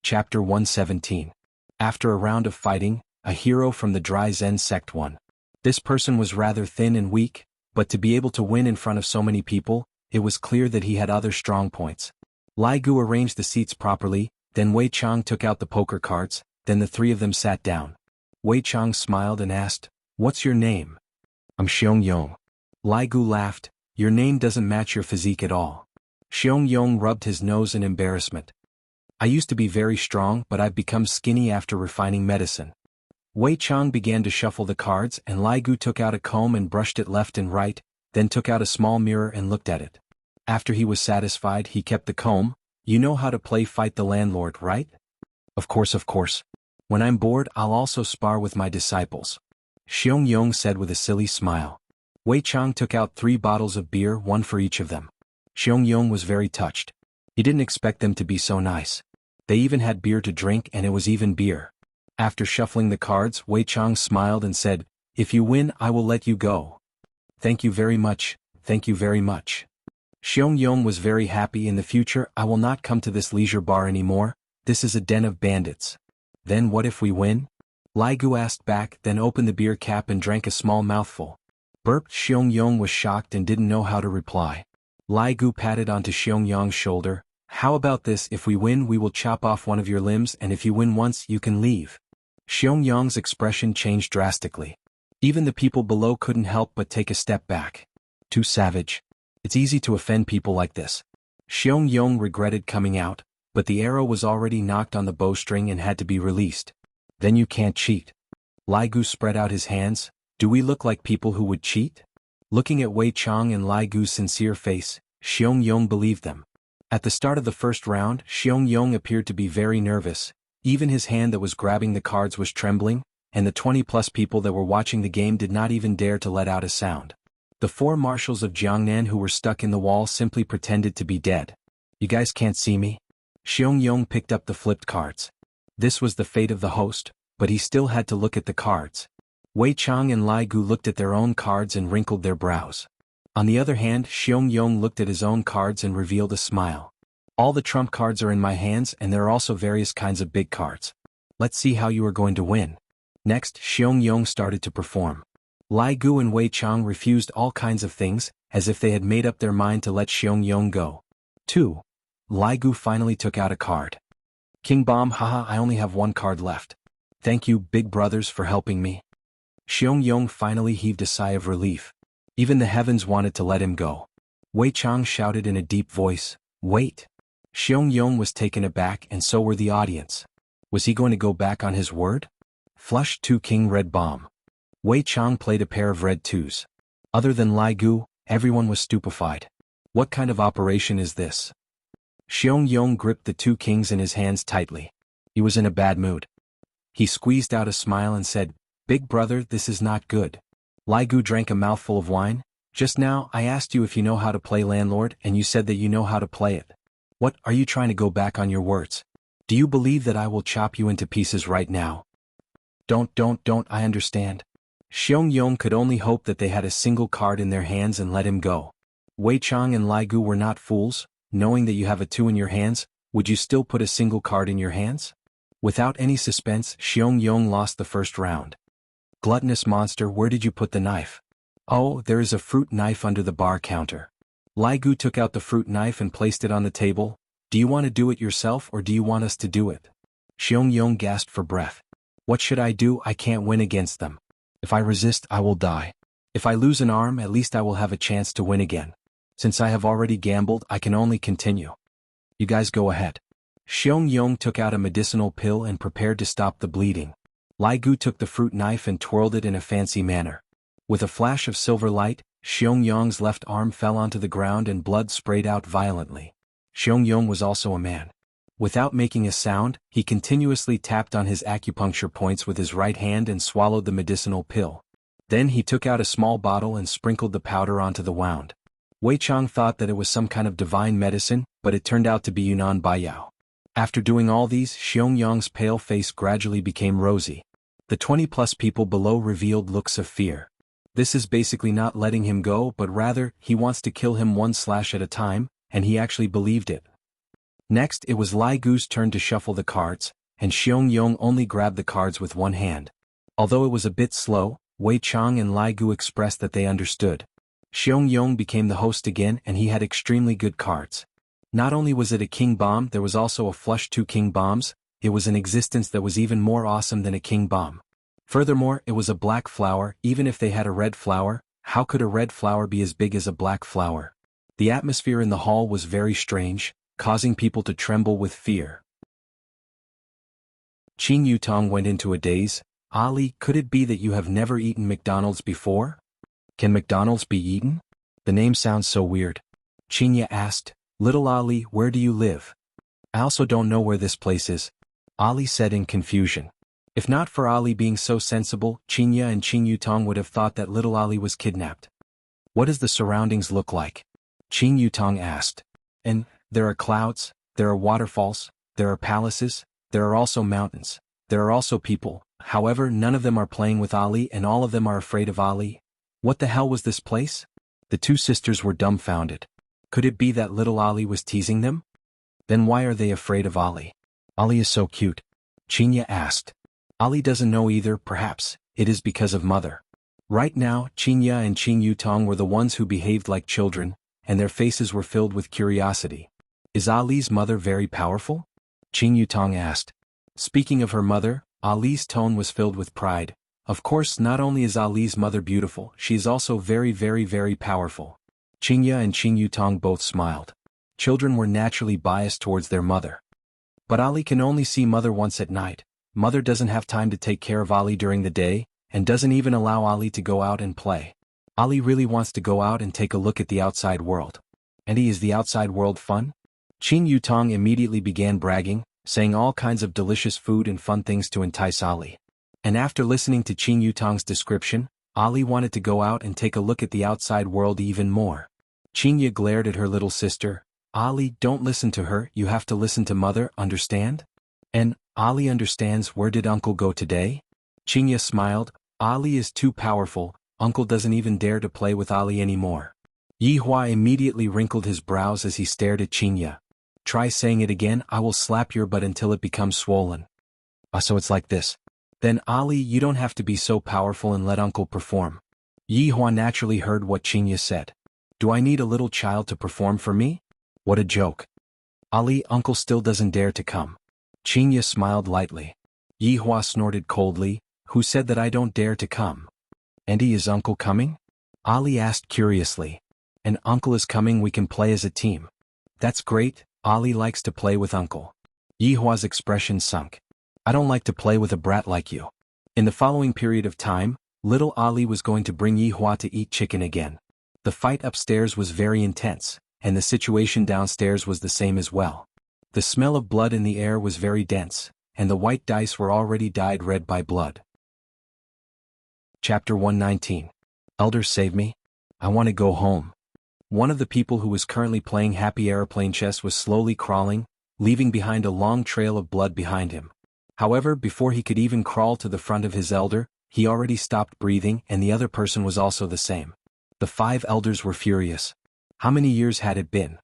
Chapter 117. After a round of fighting, a hero from the Dry Zen sect won. This person was rather thin and weak, but to be able to win in front of so many people, it was clear that he had other strong points. Lai Gu arranged the seats properly, then Wei Chang took out the poker cards, then the three of them sat down. Wei Chang smiled and asked, "What's your name?" "I'm Xianxia." Lai Gu laughed, "Your name doesn't match your physique at all." Xianxia rubbed his nose in embarrassment. "I used to be very strong, but I've become skinny after refining medicine." Wei Chang began to shuffle the cards and Lai Gu took out a comb and brushed it left and right, then took out a small mirror and looked at it. After he was satisfied, he kept the comb. "You know how to play Fight the Landlord, right?" Of course. "When I'm bored, I'll also spar with my disciples," Xianxia said with a silly smile. Wei Chang took out 3 bottles of beer, one for each of them. Xianxia was very touched. He didn't expect them to be so nice. They even had beer to drink and it was even beer. After shuffling the cards, Wei Chang smiled and said, "If you win, I will let you go." Thank you very much. Xianxia was very happy. "In the future, I will not come to this leisure bar anymore. This is a den of bandits." "Then what if we win?" Lai Gu asked back, then opened the beer cap and drank a small mouthful. Burped. Xianxia was shocked and didn't know how to reply. Lai Gu patted onto Xianxia's shoulder. "How about this? If we win, we will chop off one of your limbs, and if you win once, you can leave." Xianxia's expression changed drastically. Even the people below couldn't help but take a step back. Too savage. It's easy to offend people like this. Xianxia regretted coming out, but the arrow was already knocked on the bowstring and had to be released. "Then you can't cheat." Lai Gu spread out his hands. "Do we look like people who would cheat?" Looking at Wei Chang and Lai Gu's sincere face, Xianxia believed them. At the start of the first round, Xianxia appeared to be very nervous. Even his hand that was grabbing the cards was trembling, and the 20+ people that were watching the game did not even dare to let out a sound. The 4 marshals of Jiangnan who were stuck in the wall simply pretended to be dead. "You guys can't see me?" Xianxia picked up the flipped cards. This was the fate of the host, but he still had to look at the cards. Wei Chang and Lai Gu looked at their own cards and wrinkled their brows. On the other hand, Xianxia looked at his own cards and revealed a smile. "All the trump cards are in my hands and there are also various kinds of big cards. Let's see how you are going to win." Next, Xianxia started to perform. Lai Gu and Wei Chang refused all kinds of things, as if they had made up their mind to let Xianxia go. 2. Lai Gu finally took out a card. "King Bomb, haha, I only have 1 card left. Thank you, big brothers, for helping me." Xianxia finally heaved a sigh of relief. Even the heavens wanted to let him go. Wei Chang shouted in a deep voice, "Wait." Xianxia was taken aback and so were the audience. Was he going to go back on his word? Flush 2 King Red Bomb. Wei Chang played a pair of red 2s. Other than Lai Gu, everyone was stupefied. What kind of operation is this? Xianxia gripped the 2 kings in his hands tightly. He was in a bad mood. He squeezed out a smile and said, "Big brother, this is not good." Lai Gu drank a mouthful of wine. "Just now, I asked you if you know how to play landlord and you said that you know how to play it. What, are you trying to go back on your words? Do you believe that I will chop you into pieces right now?" Don't, I understand." Xianxia could only hope that they had a single card in their hands and let him go. Wei Chang and Lai Gu were not fools. Knowing that you have a 2 in your hands, would you still put a single card in your hands? Without any suspense, Xianxia lost the first round. "Gluttonous monster, where did you put the knife?" "Oh, there is a fruit knife under the bar counter." Lai Gu took out the fruit knife and placed it on the table. "Do you want to do it yourself or do you want us to do it?" Xianxia gasped for breath. "What should I do? I can't win against them. If I resist, I will die. If I lose an arm, at least I will have a chance to win again. Since I have already gambled, I can only continue. You guys go ahead." Xianxia took out a medicinal pill and prepared to stop the bleeding. Lai Gu took the fruit knife and twirled it in a fancy manner. With a flash of silver light, Xianxia's left arm fell onto the ground and blood sprayed out violently. Xianxia was also a man. Without making a sound, he continuously tapped on his acupuncture points with his right hand and swallowed the medicinal pill. Then he took out a small bottle and sprinkled the powder onto the wound. Wei Chang thought that it was some kind of divine medicine, but it turned out to be Yunnan Baiyao. After doing all these, Xianxia's pale face gradually became rosy. The 20+ people below revealed looks of fear. This is basically not letting him go, but rather, he wants to kill him 1 slash at a time, and he actually believed it. Next it was Lai Gu's turn to shuffle the cards, and Xiangyong only grabbed the cards with one hand. Although it was a bit slow, Wei Chang and Lai Gu expressed that they understood. Xiangyong became the host again and he had extremely good cards. Not only was it a king bomb, there was also a flush 2 king bombs. It was an existence that was even more awesome than a king bomb. Furthermore, it was a black flower. Even if they had a red flower, how could a red flower be as big as a black flower? The atmosphere in the hall was very strange, causing people to tremble with fear. Qin Yutong went into a daze. Ali, could it be that you have never eaten McDonald's before? Can McDonald's be eaten? The name sounds so weird. Qinya asked, Little Ali, where do you live? I also don't know where this place is, Ali said in confusion. If not for Ali being so sensible, Qinya and Qin Yutong would have thought that little Ali was kidnapped. What does the surroundings look like? Qin Yutong asked. And, there are clouds, there are waterfalls, there are palaces, there are also mountains, there are also people. However, none of them are playing with Ali and all of them are afraid of Ali. What the hell was this place? The two sisters were dumbfounded. Could it be that little Ali was teasing them? Then why are they afraid of Ali? Ali is so cute. Qinya asked. Ali doesn't know either. Perhaps it is because of mother. Right now, Qinya and Qin Yutong were the ones who behaved like children, and their faces were filled with curiosity. Is Ali's mother very powerful? Qin Yutong asked. Speaking of her mother, Ali's tone was filled with pride. Of course, not only is Ali's mother beautiful, she is also very powerful. Qinya and Qin Yutong both smiled. Children were naturally biased towards their mother. But Ali can only see mother once at night. Mother doesn't have time to take care of Ali during the day, and doesn't even allow Ali to go out and play. Ali really wants to go out and take a look at the outside world. And is the outside world fun? Qin Yutong immediately began bragging, saying all kinds of delicious food and fun things to entice Ali. And after listening to Qin Yutong's description, Ali wanted to go out and take a look at the outside world even more. Qinya glared at her little sister. Ali, don't listen to her, you have to listen to mother, understand? And, Ali understands. Where did uncle go today? Qinya smiled. Ali is too powerful, uncle doesn't even dare to play with Ali anymore. Yi Hua immediately wrinkled his brows as he stared at Qinya. Try saying it again, I will slap your butt until it becomes swollen. So it's like this. Then Ali, you don't have to be so powerful and let uncle perform. Yi Hua naturally heard what Qinya said. Do I need a little child to perform for me? What a joke. Ali, uncle still doesn't dare to come. Qinya smiled lightly. Yi Hua snorted coldly. Who said that I don't dare to come? And is uncle coming? Ali asked curiously. And uncle is coming, we can play as a team. That's great, Ali likes to play with uncle. Yi Hua's expression sunk. I don't like to play with a brat like you. In the following period of time, little Ali was going to bring Yi Hua to eat chicken again. The fight upstairs was very intense, and the situation downstairs was the same as well. The smell of blood in the air was very dense, and the white dice were already dyed red by blood. Chapter 119. Elders save me. I want to go home. One of the people who was currently playing happy aeroplane chess was slowly crawling, leaving behind a long trail of blood behind him. However, before he could even crawl to the front of his elder, he already stopped breathing and the other person was also the same. The 5 elders were furious. How many years had it been?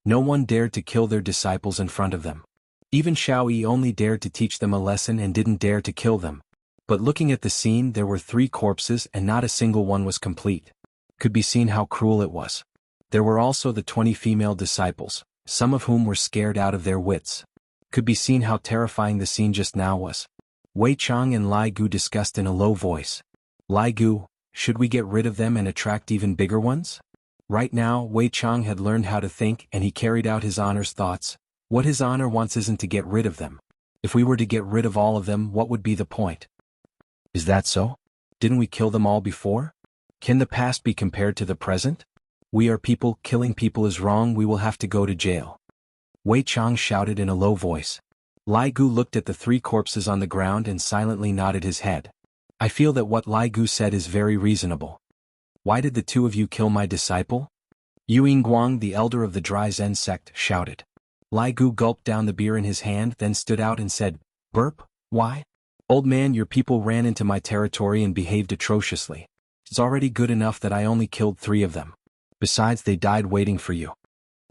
No one dared to kill their disciples in front of them. Even Xiao Yi only dared to teach them a lesson and didn't dare to kill them. But looking at the scene, there were 3 corpses and not a single one was complete. Could be seen how cruel it was. There were also the 20 female disciples, some of whom were scared out of their wits. Could be seen how terrifying the scene just now was. Wei Chang and Lai Gu discussed in a low voice. Lai Gu, should we get rid of them and attract even bigger ones? Right now, Wei Chang had learned how to think and he carried out his honor's thoughts. What his honor wants isn't to get rid of them. If we were to get rid of all of them, what would be the point? Is that so? Didn't we kill them all before? Can the past be compared to the present? We are people, killing people is wrong, we will have to go to jail. Wei Chang shouted in a low voice. Lai Gu looked at the 3 corpses on the ground and silently nodded his head. I feel that what Lai Gu said is very reasonable. Why did the 2 of you kill my disciple? Yu Yingguang, the elder of the Dry Zen sect, shouted. Lai Gu gulped down the beer in his hand, then stood out and said, Burp, why? Old man, your people ran into my territory and behaved atrociously. It's already good enough that I only killed 3 of them. Besides, they died waiting for you.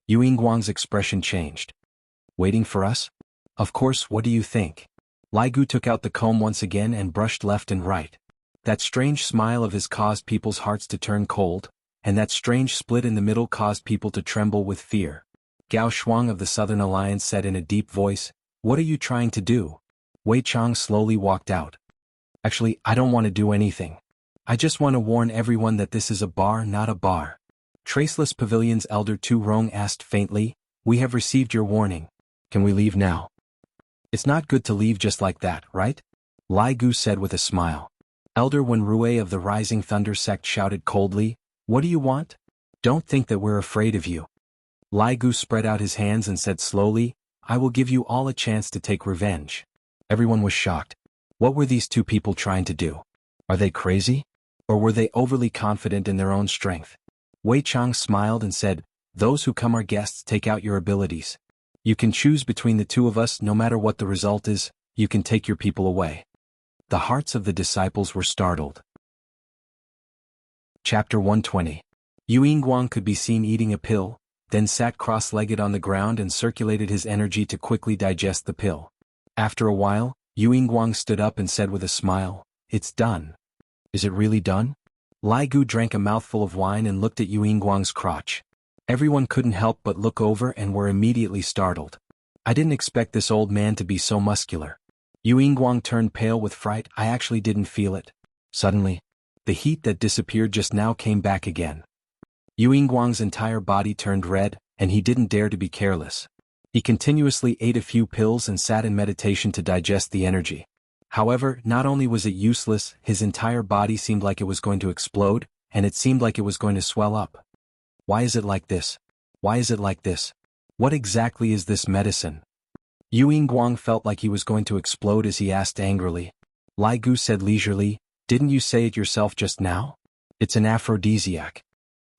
Yu Yingguang's expression changed. Waiting for us? Of course, what do you think? Li Gu took out the comb once again and brushed left and right. That strange smile of his caused people's hearts to turn cold, and that strange split in the middle caused people to tremble with fear. Gao Shuang of the Southern Alliance said in a deep voice, "What are you trying to do?" Wei Chang slowly walked out. "Actually, I don't want to do anything. I just want to warn everyone that this is a bar, not a bar." Traceless Pavilion's elder Tu Rong asked faintly, "We have received your warning. Can we leave now?" "It's not good to leave just like that, right?" Li Gu said with a smile. Elder Wen Rue of the Rising Thunder sect shouted coldly, "What do you want? Don't think that we're afraid of you." Li Gu spread out his hands and said slowly, "I will give you all a chance to take revenge." Everyone was shocked. What were these two people trying to do? Are they crazy? Or were they overly confident in their own strength? Wei Chang smiled and said, "Those who come are guests, take out your abilities. You can choose between the two of us, no matter what the result is, you can take your people away." The hearts of the disciples were startled. Chapter 120. Yuanguang could be seen eating a pill, then sat cross-legged on the ground and circulated his energy to quickly digest the pill. After a while, Yuanguang stood up and said with a smile, "It's done." "Is it really done?" Li Gu drank a mouthful of wine and looked at Yuanguang's crotch. Everyone couldn't help but look over and were immediately startled. "I didn't expect this old man to be so muscular." Yuanguang turned pale with fright. "I actually didn't feel it." Suddenly, the heat that disappeared just now came back again. Yuanguang's entire body turned red, and he didn't dare to be careless. He continuously ate a few pills and sat in meditation to digest the energy. However, not only was it useless, his entire body seemed like it was going to explode, and it seemed like it was going to swell up. Why is it like this? Why is it like this? What exactly is this medicine? Yuanguang felt like he was going to explode as he asked angrily. Li Gu said leisurely, "Didn't you say it yourself just now? It's an aphrodisiac."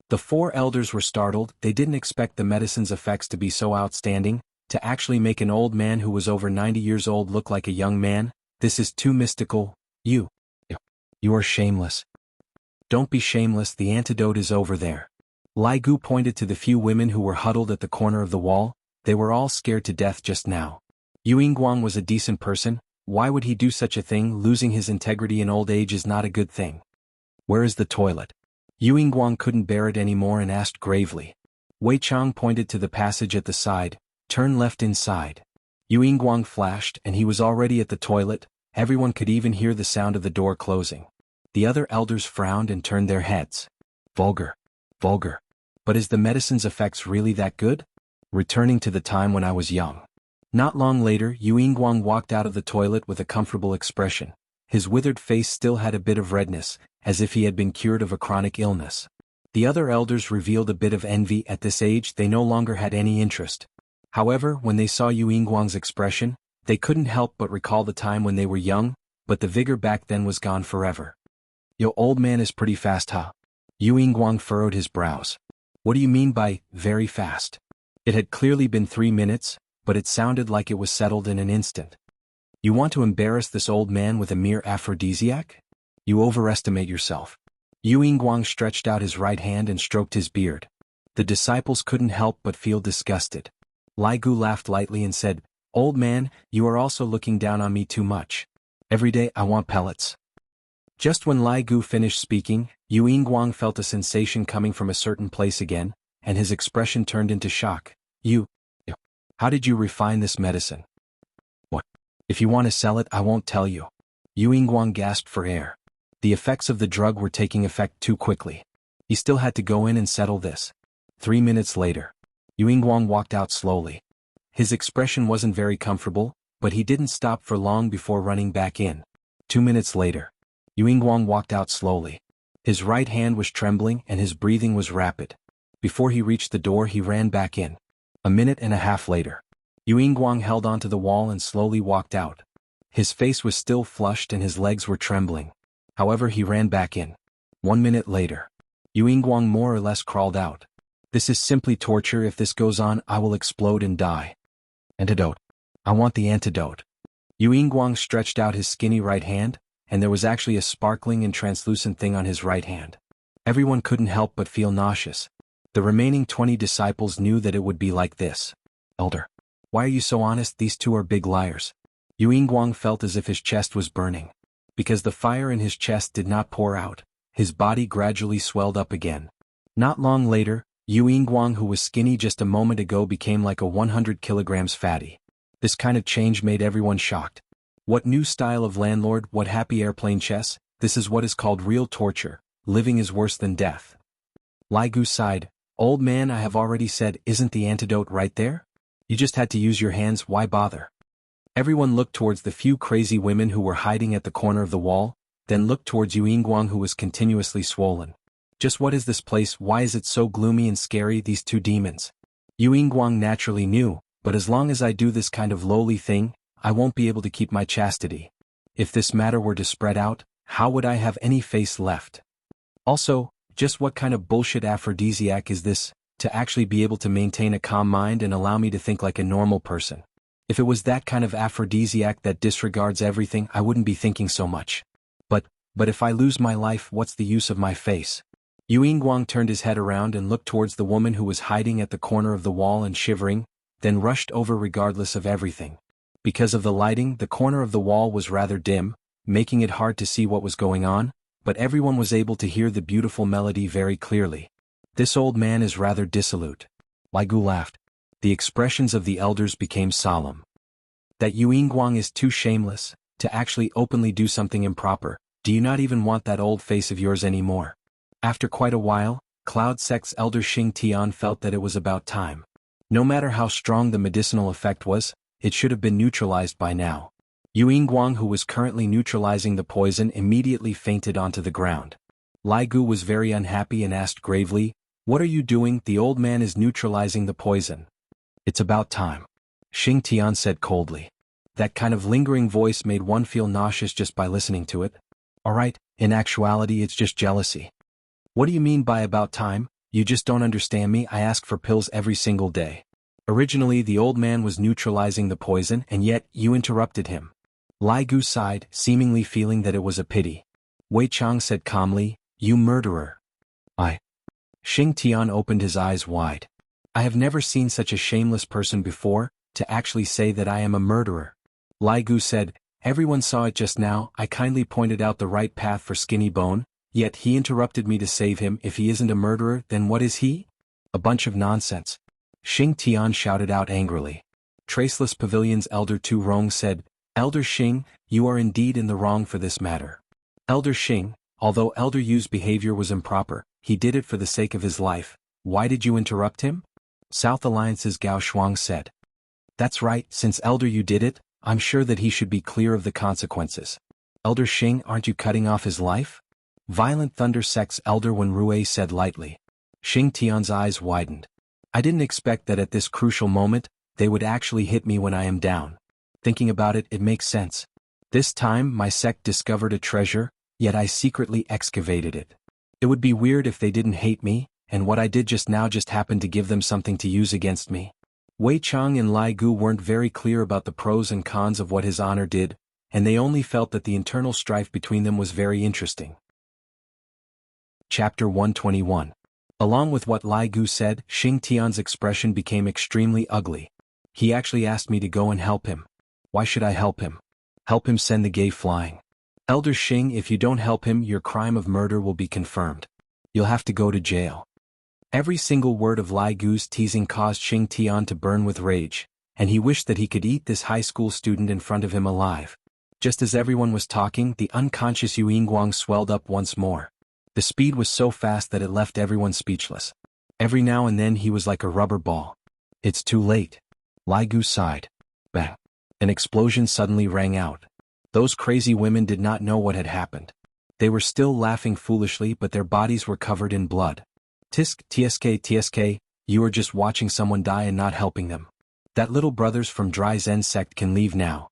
The four elders were startled. They didn't expect the medicine's effects to be so outstanding, to actually make an old man who was over 90 years old look like a young man. This is too mystical. You are shameless. Don't be shameless, the antidote is over there. Li Gu pointed to the few women who were huddled at the corner of the wall. They were all scared to death just now. Yuanguang was a decent person. Why would he do such a thing? Losing his integrity in old age is not a good thing. Where is the toilet? Yuanguang couldn't bear it anymore and asked gravely. Wei Chang pointed to the passage at the side. "Turn left inside." Yuanguang flashed, and he was already at the toilet. Everyone could even hear the sound of the door closing. The other elders frowned and turned their heads. Vulgar. Vulgar. But is the medicine's effects really that good? Returning to the time when I was young. Not long later, Yuanguang walked out of the toilet with a comfortable expression. His withered face still had a bit of redness, as if he had been cured of a chronic illness. The other elders revealed a bit of envy. At this age they no longer had any interest. However, when they saw Yuanguang's expression, they couldn't help but recall the time when they were young, but the vigor back then was gone forever. "Yo, old man is pretty fast, huh?" Yuanguang furrowed his brows. "What do you mean by very fast?" It had clearly been 3 minutes, but it sounded like it was settled in an instant. "You want to embarrass this old man with a mere aphrodisiac? You overestimate yourself." Yuanguang stretched out his right hand and stroked his beard. The disciples couldn't help but feel disgusted. Li Gu laughed lightly and said, "Old man, you are also looking down on me too much. Every day I want pellets." Just when Li Gu finished speaking, Yuanguang felt a sensation coming from a certain place again, and his expression turned into shock. How did you refine this medicine?" "What? If you want to sell it, I won't tell you." Yuanguang gasped for air. The effects of the drug were taking effect too quickly. He still had to go in and settle this. 3 minutes later, Yuanguang walked out slowly. His expression wasn't very comfortable, but he didn't stop for long before running back in. 2 minutes later, Yuanguang walked out slowly. His right hand was trembling and his breathing was rapid. Before he reached the door, he ran back in. A minute and a half later, Yuanguang held onto the wall and slowly walked out. His face was still flushed and his legs were trembling. However, he ran back in. 1 minute later, Yuanguang more or less crawled out. "This is simply torture. If this goes on, I will explode and die." "Antidote. I want the antidote." Yuanguang stretched out his skinny right hand, and there was actually a sparkling and translucent thing on his right hand. Everyone couldn't help but feel nauseous. The remaining 20 disciples knew that it would be like this. "Elder, Why are you so honest? These two are big liars. Xuanhuan felt as if his chest was burning. Because the fire in his chest did not pour out, his body gradually swelled up again. Not long later, Xuanhuan, who was skinny just a moment ago, became like a 100 kilograms fatty. This kind of change made everyone shocked. What new style of landlord? What happy airplane chess? This is what is called real torture. Living is worse than death. Lai Gu sighed. Old man, I have already said, isn't the antidote right there? You just had to use your hands, why bother? Everyone looked towards the few crazy women who were hiding at the corner of the wall, then looked towards Xuanhuan, who was continuously swollen. Just what is this place? Why is it so gloomy and scary? These two demons. Xuanhuan naturally knew, but as long as I do this kind of lowly thing, I won't be able to keep my chastity. If this matter were to spread out, how would I have any face left? Also, just what kind of bullshit aphrodisiac is this, to actually be able to maintain a calm mind and allow me to think like a normal person? If it was that kind of aphrodisiac that disregards everything, I wouldn't be thinking so much. But if I lose my life, what's the use of my face? Xuanhuan turned his head around and looked towards the woman who was hiding at the corner of the wall and shivering, then rushed over regardless of everything. Because of the lighting, the corner of the wall was rather dim, making it hard to see what was going on, but everyone was able to hear the beautiful melody very clearly. This old man is rather dissolute. Lai Gu laughed. The expressions of the elders became solemn. That Xuanhuan is too shameless, to actually openly do something improper. Do you not even want that old face of yours anymore? After quite a while, Cloud Sect's elder Xingtian felt that it was about time. No matter how strong the medicinal effect was, it should have been neutralized by now. Xuanhuan, who was currently neutralizing the poison, immediately fainted onto the ground. Lai Gu was very unhappy and asked gravely, "What are you doing? The old man is neutralizing the poison." "It's about time," Xingtian said coldly. That kind of lingering voice made one feel nauseous just by listening to it. Alright, in actuality it's just jealousy. What do you mean by about time? You just don't understand me. I ask for pills every single day. Originally the old man was neutralizing the poison, and yet you interrupted him. Lai Gu sighed, seemingly feeling that it was a pity. Wei Chang said calmly, "You murderer." Xingtian opened his eyes wide. I have never seen such a shameless person before, to actually say that I am a murderer. Lai Gu said, "Everyone saw it just now. I kindly pointed out the right path for Skinny Bone, yet he interrupted me to save him. If he isn't a murderer, then what is he?" "A bunch of nonsense," Xingtian shouted out angrily. Traceless Pavilion's elder Tu Rong said, "Elder Xing, you are indeed in the wrong for this matter." Elder Xing, although Elder Yu's behavior was improper, he did it for the sake of his life. Why did you interrupt him? South Alliance's Gao Shuang said. "That's right, since Elder Yu did it, I'm sure that he should be clear of the consequences." "Elder Xing, aren't you cutting off his life?" Violent Thunder Sect's Elder Wen Rui said lightly. Xingtian's eyes widened. "I didn't expect that at this crucial moment, they would actually hit me when I am down. Thinking about it, it makes sense. This time my sect discovered a treasure, yet I secretly excavated it. It would be weird if they didn't hate me, and what I did just now just happened to give them something to use against me." Wei Chang and Lai Gu weren't very clear about the pros and cons of what his honor did, and they only felt that the internal strife between them was very interesting. Chapter 121. Along with what Lai Gu said, Xingtian's expression became extremely ugly. "He actually asked me to go and help him. Why should I help him? Help him send the gay flying. Elder Xing, if you don't help him, your crime of murder will be confirmed. You'll have to go to jail." Every single word of Lai Gu's teasing caused Xingtian to burn with rage, and he wished that he could eat this high school student in front of him alive. Just as everyone was talking, the unconscious Xuanhuan swelled up once more. The speed was so fast that it left everyone speechless. Every now and then he was like a rubber ball. "It's too late." Lai Gu sighed. Bang. An explosion suddenly rang out. Those crazy women did not know what had happened. They were still laughing foolishly, but their bodies were covered in blood. TSK, you are just watching someone die and not helping them. That little brothers from Dry Zen sect can leave now.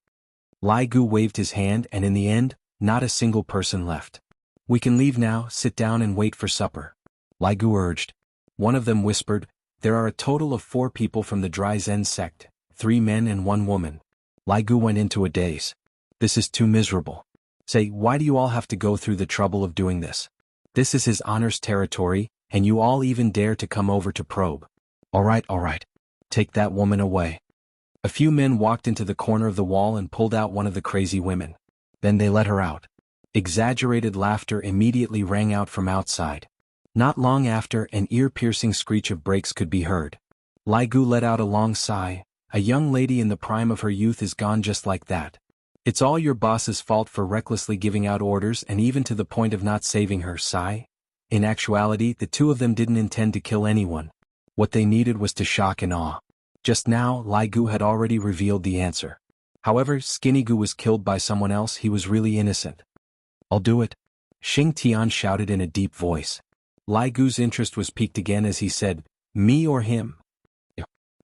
Lai Gu waved his hand, and in the end, not a single person left. "We can leave now, sit down and wait for supper," Lai Gu urged. One of them whispered, "There are a total of 4 people from the Dry Zen sect, 3 men and 1 woman. Lai Gu went into a daze. "This is too miserable. Say, why do you all have to go through the trouble of doing this? This is his honor's territory, and you all even dare to come over to probe. All right. Take that woman away." A few men walked into the corner of the wall and pulled out one of the crazy women. Then they let her out. Exaggerated laughter immediately rang out from outside. Not long after, an ear-piercing screech of brakes could be heard. Li Gu let out a long sigh. A young lady in the prime of her youth is gone just like that. It's all your boss's fault for recklessly giving out orders and even to the point of not saving her, sigh. In actuality, the two of them didn't intend to kill anyone. What they needed was to shock and awe. Just now, Li Gu had already revealed the answer. However, Skinny Gu was killed by someone else. He was really innocent. I'll do it. Xianxia shouted in a deep voice. Li Gu's interest was piqued again as he said, me or him?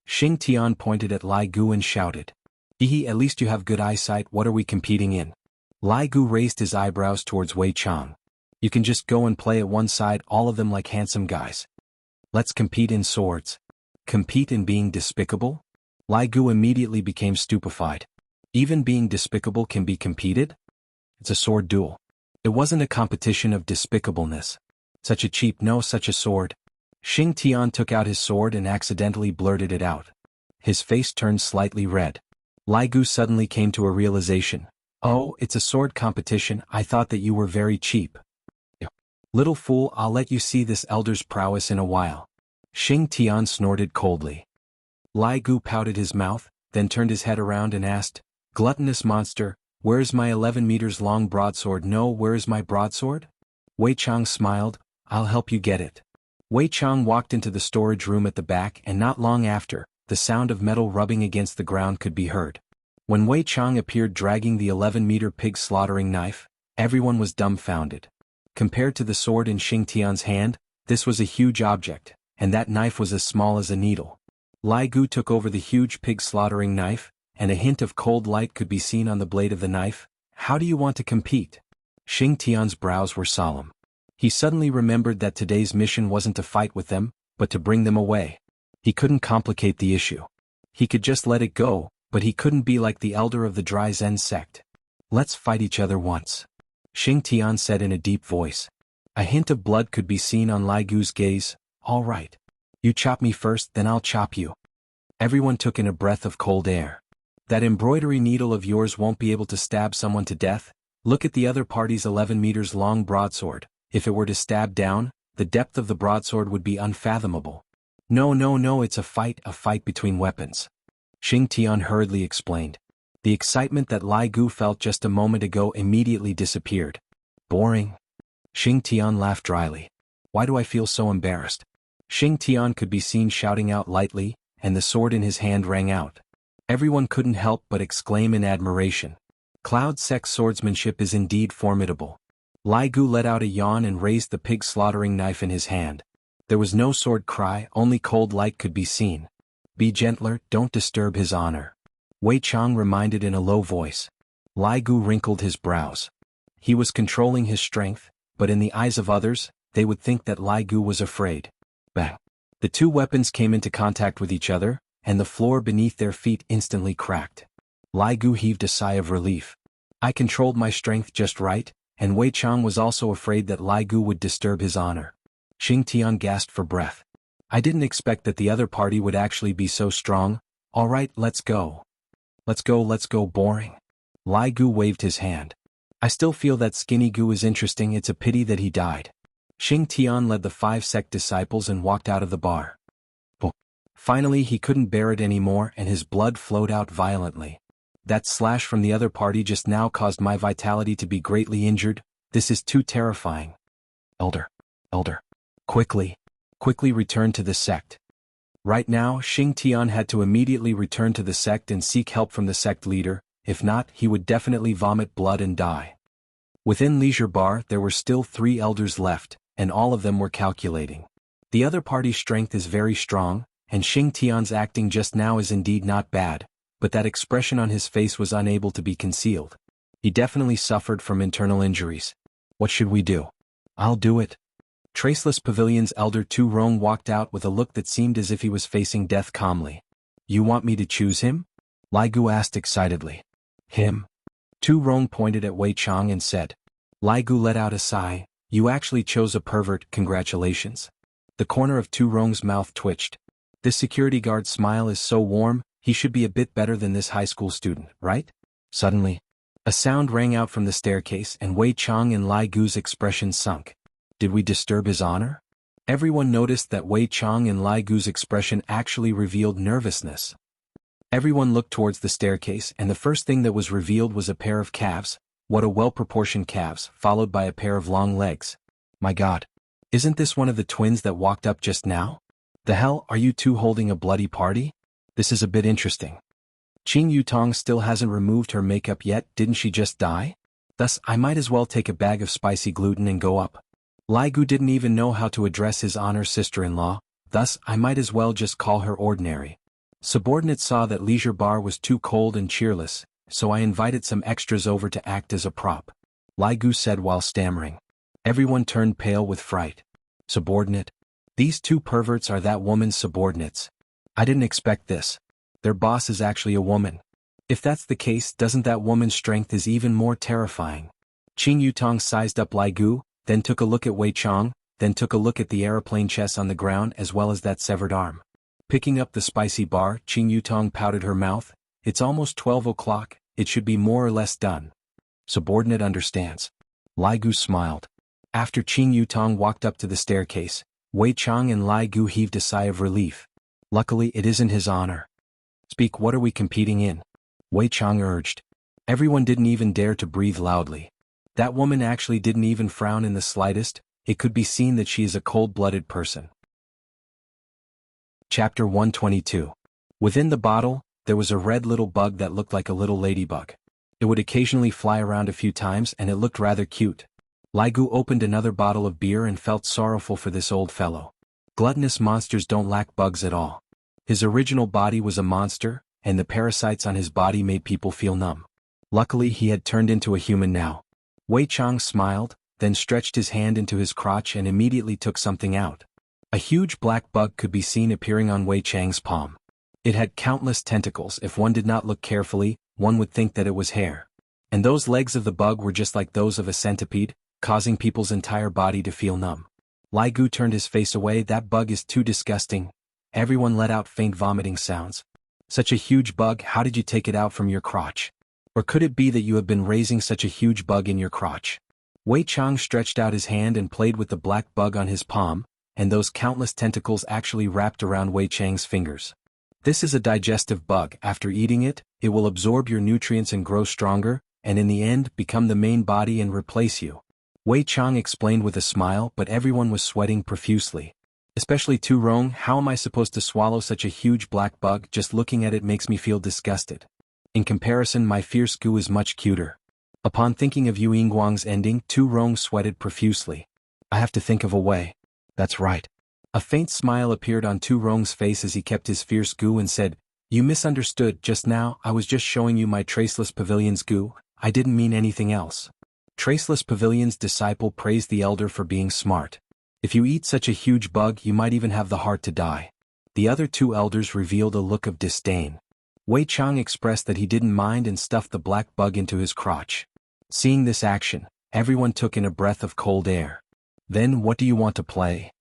Xianxia pointed at Li Gu and shouted. Hehe, at least you have good eyesight. What are we competing in? Li Gu raised his eyebrows towards Wei Chang. You can just go and play at one side, all of them like handsome guys. Let's compete in swords. Compete in being despicable? Li Gu immediately became stupefied. Even being despicable can be competed? It's a sword duel. It wasn't a competition of despicableness. Such a cheap no, such a sword. Xianxia took out his sword and accidentally blurted it out. His face turned slightly red. Li Gu suddenly came to a realization. Oh, it's a sword competition. I thought that you were very cheap. Little fool, I'll let you see this elder's prowess in a while. Xianxia snorted coldly. Li Gu pouted his mouth, then turned his head around and asked, gluttonous monster, where's my 11 meters long broadsword? No, where's my broadsword? Wei Chang smiled, I'll help you get it. Wei Chang walked into the storage room at the back and not long after, the sound of metal rubbing against the ground could be heard. When Wei Chang appeared dragging the 11-meter pig slaughtering knife, everyone was dumbfounded. Compared to the sword in Xianxia's hand, this was a huge object, and that knife was as small as a needle. Li Gu took over the huge pig slaughtering knife, and a hint of cold light could be seen on the blade of the knife. How do you want to compete? Xianxia's brows were solemn. He suddenly remembered that today's mission wasn't to fight with them, but to bring them away. He couldn't complicate the issue. He could just let it go, but he couldn't be like the elder of the Dry Zen sect. Let's fight each other once. Xianxia said in a deep voice. A hint of blood could be seen on Li Gu's gaze. All right. You chop me first, then I'll chop you. Everyone took in a breath of cold air. That embroidery needle of yours won't be able to stab someone to death. Look at the other party's 11 meters long broadsword. If it were to stab down, the depth of the broadsword would be unfathomable. No, it's a fight between weapons. Xianxia hurriedly explained. The excitement that Li Gu felt just a moment ago immediately disappeared. Boring. Xianxia laughed dryly. Why do I feel so embarrassed? Xianxia could be seen shouting out lightly, and the sword in his hand rang out. Everyone couldn't help but exclaim in admiration. Cloud Sect's swordsmanship is indeed formidable. Li Gu let out a yawn and raised the pig slaughtering knife in his hand. There was no sword cry, only cold light could be seen. Be gentler, don't disturb his honor. Wei Chang reminded in a low voice. Li Gu wrinkled his brows. He was controlling his strength, but in the eyes of others, they would think that Li Gu was afraid. Bang! The two weapons came into contact with each other, and the floor beneath their feet instantly cracked. Li Gu heaved a sigh of relief. I controlled my strength just right, and Wei Chang was also afraid that Li Gu would disturb his honor. Xianxia gasped for breath. I didn't expect that the other party would actually be so strong. All right, let's go. Let's go, boring. Li Gu waved his hand. I still feel that Skinny Gu is interesting, it's a pity that he died. Xianxia led the 5 sect disciples and walked out of the bar. Finally he couldn't bear it anymore and his blood flowed out violently. That slash from the other party just now caused my vitality to be greatly injured. This is too terrifying. Elder. Quickly return to the sect. Right now, Xianxia had to immediately return to the sect and seek help from the sect leader, if not, he would definitely vomit blood and die. Within Leisure Bar, there were still 3 elders left, and all of them were calculating. The other party's strength is very strong, and Xianxia's acting just now is indeed not bad, but that expression on his face was unable to be concealed. He definitely suffered from internal injuries. What should we do? I'll do it. Traceless Pavilion's elder Tu Rong walked out with a look that seemed as if he was facing death calmly. You want me to choose him? Li Gu asked excitedly. Him? Tu Rong pointed at Wei Chang and said. Li Gu let out a sigh. You actually chose a pervert, congratulations. The corner of Tu Rong's mouth twitched. This security guard's smile is so warm, He should be a bit better than this high school student, right? Suddenly, a sound rang out from the staircase and Wei Chang and Lai Gu's expression sunk. Did we disturb his honor? Everyone noticed that Wei Chang and Lai Gu's expression actually revealed nervousness. Everyone looked towards the staircase and the first thing that was revealed was a pair of calves, what a well-proportioned calves, followed by a pair of long legs. My God. Isn't this one of the twins that walked up just now? The hell, are you two holding a bloody party? This is a bit interesting. Qing Yutong still hasn't removed her makeup yet, didn't she just die? Thus, I might as well take a bag of spicy gluten and go up. Lai Gu didn't even know how to address his honor's sister-in-law, thus I might as well just call her ordinary. Subordinate saw that leisure bar was too cold and cheerless, so I invited some extras over to act as a prop. Lai Gu said while stammering. Everyone turned pale with fright. Subordinate? These two perverts are that woman's subordinates. I didn't expect this. Their boss is actually a woman. If that's the case, doesn't that woman's strength is even more terrifying? Qing Yutong sized up Lai Gu, then took a look at Wei Chang, then took a look at the aeroplane chest on the ground as well as that severed arm. Picking up the spicy bar, Qing Yutong pouted her mouth. It's almost 12 o'clock, it should be more or less done. Subordinate understands. Lai Gu smiled. After Qing Yutong walked up to the staircase, Wei Chang and Lai Gu heaved a sigh of relief. Luckily it isn't his honor. Speak, what are we competing in? Wei Chang urged. Everyone didn't even dare to breathe loudly. That woman actually didn't even frown in the slightest, it could be seen that she is a cold-blooded person. Chapter 122. Within the bottle, there was a red little bug that looked like a little ladybug. It would occasionally fly around a few times and it looked rather cute. Lai Gu opened another bottle of beer and felt sorrowful for this old fellow. Gluttonous monsters don't lack bugs at all. His original body was a monster, and the parasites on his body made people feel numb. Luckily he had turned into a human now. Wei Chang smiled, then stretched his hand into his crotch and immediately took something out. A huge black bug could be seen appearing on Wei Chang's palm. It had countless tentacles. If one did not look carefully, one would think that it was hair. And those legs of the bug were just like those of a centipede, causing people's entire body to feel numb. Lai Gu turned his face away. That bug is too disgusting. Everyone let out faint vomiting sounds. Such a huge bug, how did you take it out from your crotch? Or could it be that you have been raising such a huge bug in your crotch? Wei Chang stretched out his hand and played with the black bug on his palm, and those countless tentacles actually wrapped around Wei Chang's fingers. This is a digestive bug. After eating it, it will absorb your nutrients and grow stronger, and in the end become the main body and replace you. Wei Chang explained with a smile, but everyone was sweating profusely. Especially Tu Rong. How am I supposed to swallow such a huge black bug? Just looking at it makes me feel disgusted. In comparison, my fierce Gu is much cuter. Upon thinking of Yu Yingguang's ending, Tu Rong sweated profusely. I have to think of a way. That's right. A faint smile appeared on Tu Rong's face as he kept his fierce Gu and said, You misunderstood just now. I was just showing you my Traceless Pavilion's Gu. I didn't mean anything else. Traceless Pavilion's disciple praised the elder for being smart. If you eat such a huge bug, you might even have the heart to die. The other two elders revealed a look of disdain. Wei Chang expressed that he didn't mind and stuffed the black bug into his crotch. Seeing this action, everyone took in a breath of cold air. Then what do you want to play?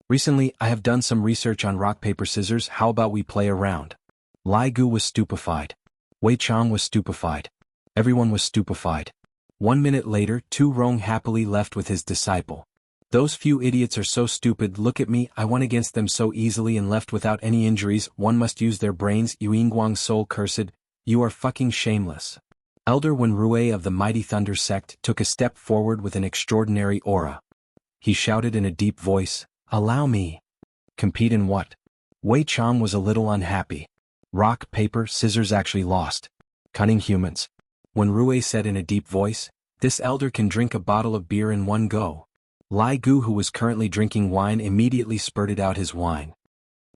Recently, I have done some research on rock paper scissors. How about we play a round? Lai Gu was stupefied. Wei Chang was stupefied. Everyone was stupefied. 1 minute later, Tu Rong happily left with his disciple. Those few idiots are so stupid. Look at me, I won against them so easily and left without any injuries. One must use their brains. Yu Yingguang's soul cursed. You are fucking shameless. Elder Wen Rui of the Mighty Thunder sect took a step forward with an extraordinary aura. He shouted in a deep voice, Allow me. Compete in what? Wei Chang was a little unhappy. Rock, paper, scissors actually lost. Cunning humans. Wen Rui said in a deep voice, This elder can drink a bottle of beer in one go. Lai Gu, who was currently drinking wine, immediately spurted out his wine.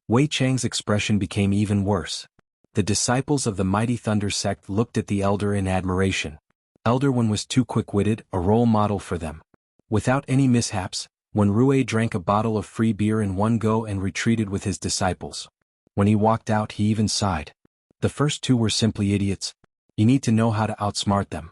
Wei Chang's expression became even worse. The disciples of the Mighty Thunder sect looked at the elder in admiration. Elder Wen was too quick-witted, a role model for them. Without any mishaps, Wen Rui drank a bottle of free beer in one go and retreated with his disciples. When he walked out, he even sighed. The first two were simply idiots. You need to know how to outsmart them.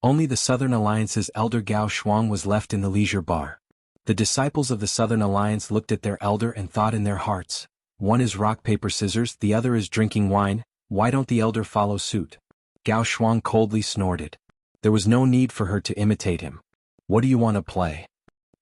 Only the Southern Alliance's elder Gao Shuang was left in the leisure bar. The disciples of the Southern Alliance looked at their elder and thought in their hearts, one is rock paper scissors, the other is drinking wine, Why don't the elder follow suit? Gao Shuang coldly snorted. There was no need for her to imitate him. What do you want to play?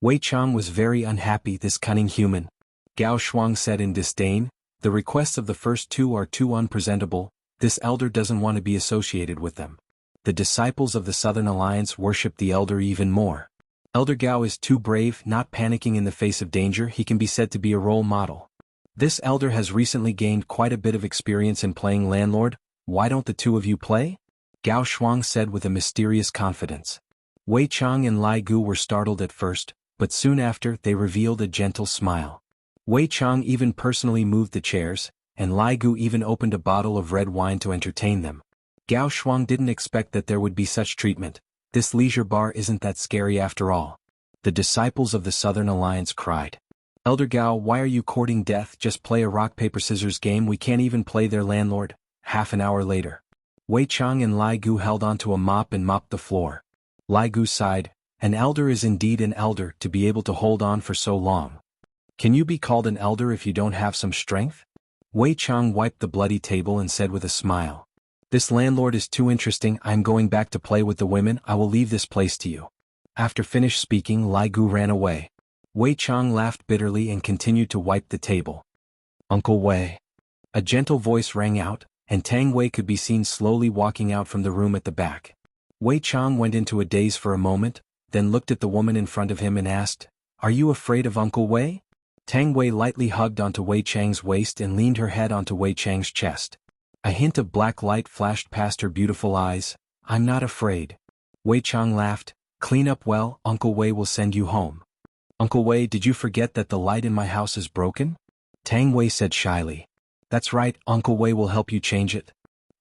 Wei Chang was very unhappy, this cunning human. Gao Shuang said in disdain, the requests of the first two are too unpresentable, this elder doesn't want to be associated with them. The disciples of the Southern Alliance worship the elder even more. Elder Gao is too brave, not panicking in the face of danger. He can be said to be a role model. This elder has recently gained quite a bit of experience in playing landlord. Why don't the two of you play? Gao Shuang said with a mysterious confidence. Wei Chang and Lai Gu were startled at first, but soon after they revealed a gentle smile. Wei Chang even personally moved the chairs, and Lai Gu even opened a bottle of red wine to entertain them. Gao Shuang didn't expect that there would be such treatment. This leisure bar isn't that scary after all. The disciples of the Southern Alliance cried. Elder Gao, why are you courting death? Just play a rock-paper-scissors game. We can't even play their landlord. Half an hour later, Wei Chang and Lai Gu held onto a mop and mopped the floor. Lai Gu sighed. An elder is indeed an elder to be able to hold on for so long. Can you be called an elder if you don't have some strength? Wei Chang wiped the bloody table and said with a smile. This landlord is too interesting. I'm going back to play with the women. I will leave this place to you. After finished speaking, Lai Gu ran away. Wei Chang laughed bitterly and continued to wipe the table. Uncle Wei. A gentle voice rang out, and Tang Wei could be seen slowly walking out from the room at the back. Wei Chang went into a daze for a moment, then looked at the woman in front of him and asked, Are you afraid of Uncle Wei? Tang Wei lightly hugged onto Wei Chang's waist and leaned her head onto Wei Chang's chest. A hint of black light flashed past her beautiful eyes. I'm not afraid. Wei Chang laughed. Clean up well, Uncle Wei will send you home. Uncle Wei, did you forget that the light in my house is broken? Tang Wei said shyly. That's right, Uncle Wei will help you change it.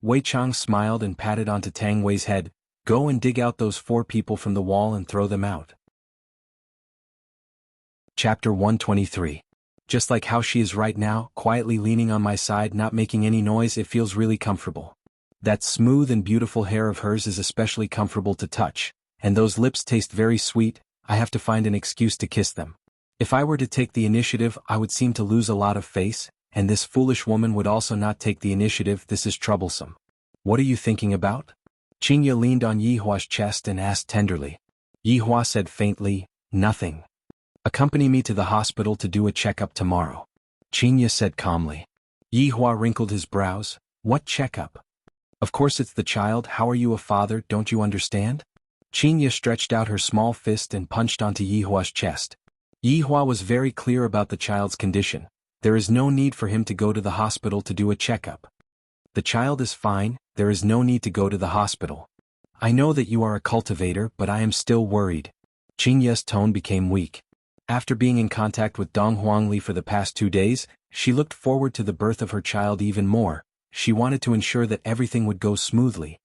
Wei Chang smiled and patted onto Tang Wei's head. Go and dig out those 4 people from the wall and throw them out. Chapter 123. Just like how she is right now, quietly leaning on my side, not making any noise, it feels really comfortable. That smooth and beautiful hair of hers is especially comfortable to touch, and those lips taste very sweet. I have to find an excuse to kiss them. If I were to take the initiative, I would seem to lose a lot of face, and this foolish woman would also not take the initiative. This is troublesome. What are you thinking about? Xianxia leaned on Yihua's chest and asked tenderly. Yihua said faintly, Nothing. Accompany me to the hospital to do a checkup tomorrow. Xianxia said calmly. Yihua wrinkled his brows. What checkup? Of course it's the child. How are you a father, don't you understand? Xianxia stretched out her small fist and punched onto Yihua's chest. Yihua was very clear about the child's condition. There is no need for him to go to the hospital to do a checkup. The child is fine, there is no need to go to the hospital. I know that you are a cultivator, but I am still worried. Xianxia's tone became weak. After being in contact with Dong Huangli for the past 2 days, she looked forward to the birth of her child even more. She wanted to ensure that everything would go smoothly.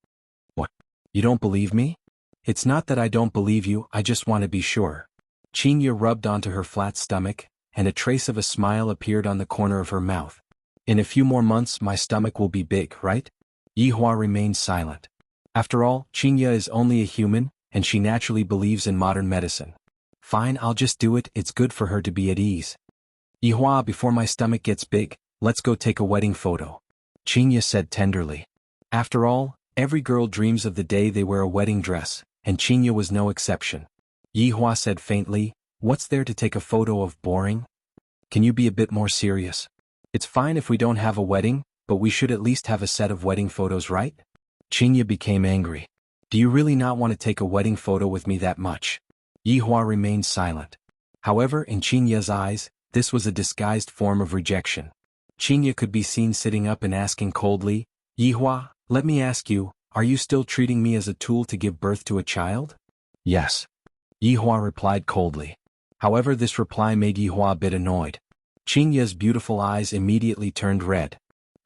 What? You don't believe me? It's not that I don't believe you, I just want to be sure. Xianxia rubbed onto her flat stomach, and a trace of a smile appeared on the corner of her mouth. In a few more months my stomach will be big, right? Yihua remained silent. After all, Xianxia is only a human, and she naturally believes in modern medicine. Fine, I'll just do it, it's good for her to be at ease. Yihua, before my stomach gets big, let's go take a wedding photo. Xianxia said tenderly. After all, every girl dreams of the day they wear a wedding dress, and Xianxia was no exception. Yihua said faintly, What's there to take a photo of, boring? Can you be a bit more serious? It's fine if we don't have a wedding, but we should at least have a set of wedding photos, right? Xianxia became angry. Do you really not want to take a wedding photo with me that much? Yihua remained silent. However, in Xianxia's eyes, this was a disguised form of rejection. Xianxia could be seen sitting up and asking coldly, Yihua, let me ask you, are you still treating me as a tool to give birth to a child? Yes. Yihua replied coldly. However, this reply made Yihua a bit annoyed. Xianxia's beautiful eyes immediately turned red.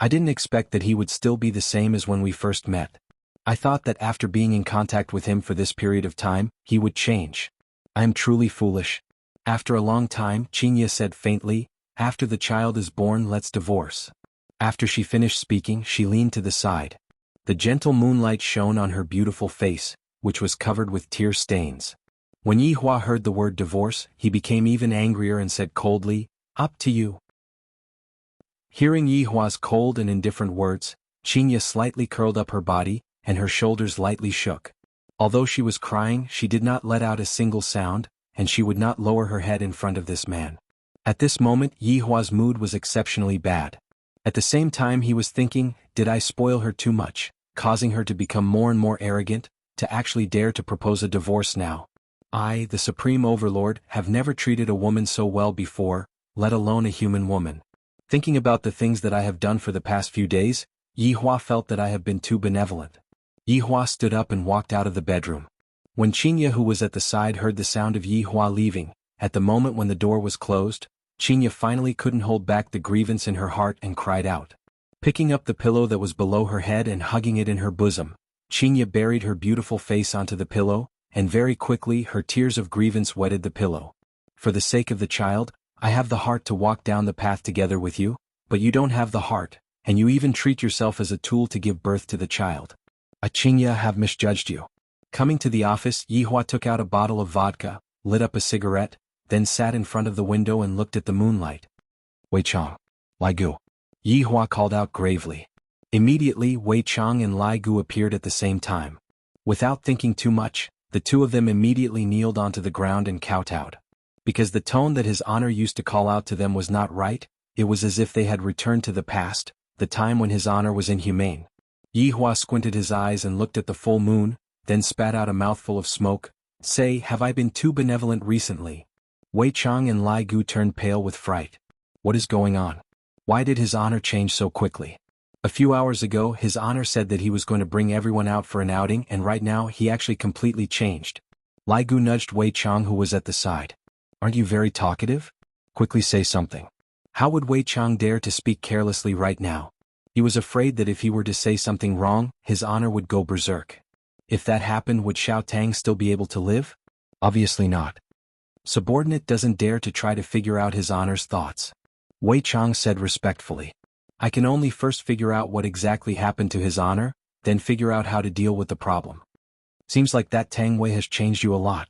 I didn't expect that he would still be the same as when we first met. I thought that after being in contact with him for this period of time, he would change. I am truly foolish. After a long time, Xianxia said faintly, After the child is born, let's divorce. After she finished speaking, she leaned to the side. The gentle moonlight shone on her beautiful face, which was covered with tear stains. When Yihua heard the word divorce, he became even angrier and said coldly, Up to you. Hearing Yihua's cold and indifferent words, Xianxia slightly curled up her body, and her shoulders lightly shook. Although she was crying, she did not let out a single sound, and she would not lower her head in front of this man. At this moment Yihua's mood was exceptionally bad. At the same time he was thinking, did I spoil her too much, causing her to become more and more arrogant, to actually dare to propose a divorce now? I, the Supreme Overlord, have never treated a woman so well before, let alone a human woman. Thinking about the things that I have done for the past few days, Yihua felt that I have been too benevolent. Yihua stood up and walked out of the bedroom. When Xianxia, who was at the side, heard the sound of Yihua leaving, at the moment when the door was closed, Xianxia finally couldn't hold back the grievance in her heart and cried out. Picking up the pillow that was below her head and hugging it in her bosom, Xianxia buried her beautiful face onto the pillow, and very quickly her tears of grievance wetted the pillow. For the sake of the child, I have the heart to walk down the path together with you, but you don't have the heart, and you even treat yourself as a tool to give birth to the child. Xianxia have misjudged you. Coming to the office, Yihua took out a bottle of vodka, lit up a cigarette, then sat in front of the window and looked at the moonlight. Wei Chang. Lai Gu. Yihua called out gravely. Immediately Wei Chang and Lai Gu appeared at the same time. Without thinking too much, the two of them immediately kneeled onto the ground and kowtowed. Because the tone that his honor used to call out to them was not right, it was as if they had returned to the past, the time when his honor was inhumane. Yihua squinted his eyes and looked at the full moon, then spat out a mouthful of smoke. Say, have I been too benevolent recently? Wei Chang and Lai Gu turned pale with fright. What is going on? Why did his honor change so quickly? A few hours ago his honor said that he was going to bring everyone out for an outing, and right now he actually completely changed. Lai Gu nudged Wei Chang, who was at the side. Aren't you very talkative? Quickly say something. How would Wei Chang dare to speak carelessly right now? He was afraid that if he were to say something wrong, his honor would go berserk. If that happened, would Xiao Tang still be able to live? Obviously not. Subordinate doesn't dare to try to figure out his honor's thoughts. Wei Chang said respectfully. I can only first figure out what exactly happened to his honor, then figure out how to deal with the problem. Seems like that Tang Wei has changed you a lot.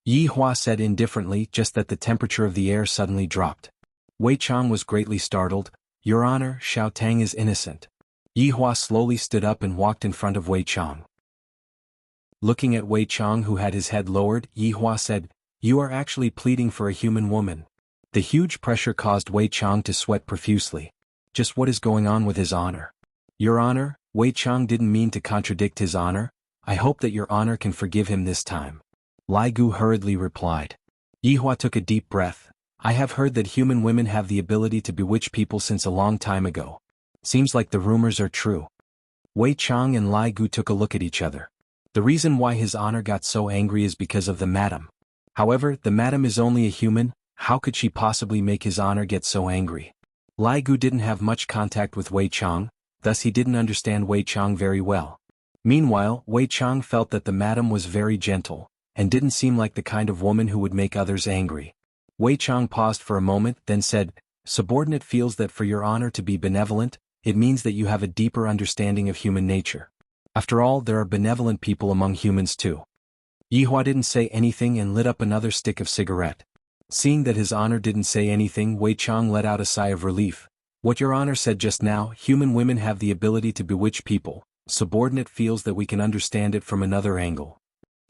Yihua said indifferently, just that the temperature of the air suddenly dropped. Wei Chang was greatly startled. Your Honor, Xiao Tang is innocent. Yihua slowly stood up and walked in front of Wei Chang. Looking at Wei Chang, who had his head lowered, Yihua said, You are actually pleading for a human woman. The huge pressure caused Wei Chang to sweat profusely. Just what is going on with his honor? Your Honor, Wei Chang didn't mean to contradict his honor. I hope that your honor can forgive him this time. Lai Gu hurriedly replied. Yihua took a deep breath. I have heard that human women have the ability to bewitch people since a long time ago. Seems like the rumors are true. Wei Chang and Lai Gu took a look at each other. The reason why his honor got so angry is because of the madam. However, the madam is only a human. How could she possibly make his honor get so angry? Lai Gu didn't have much contact with Wei Chang, thus he didn't understand Wei Chang very well. Meanwhile, Wei Chang felt that the madam was very gentle, and didn't seem like the kind of woman who would make others angry. Wei Chang paused for a moment, then said, Subordinate feels that for your honor to be benevolent, it means that you have a deeper understanding of human nature. After all, there are benevolent people among humans too. Yihua didn't say anything and lit up another stick of cigarette. Seeing that his honor didn't say anything, Wei Chang let out a sigh of relief. What your honor said just now, human women have the ability to bewitch people. Subordinate feels that we can understand it from another angle.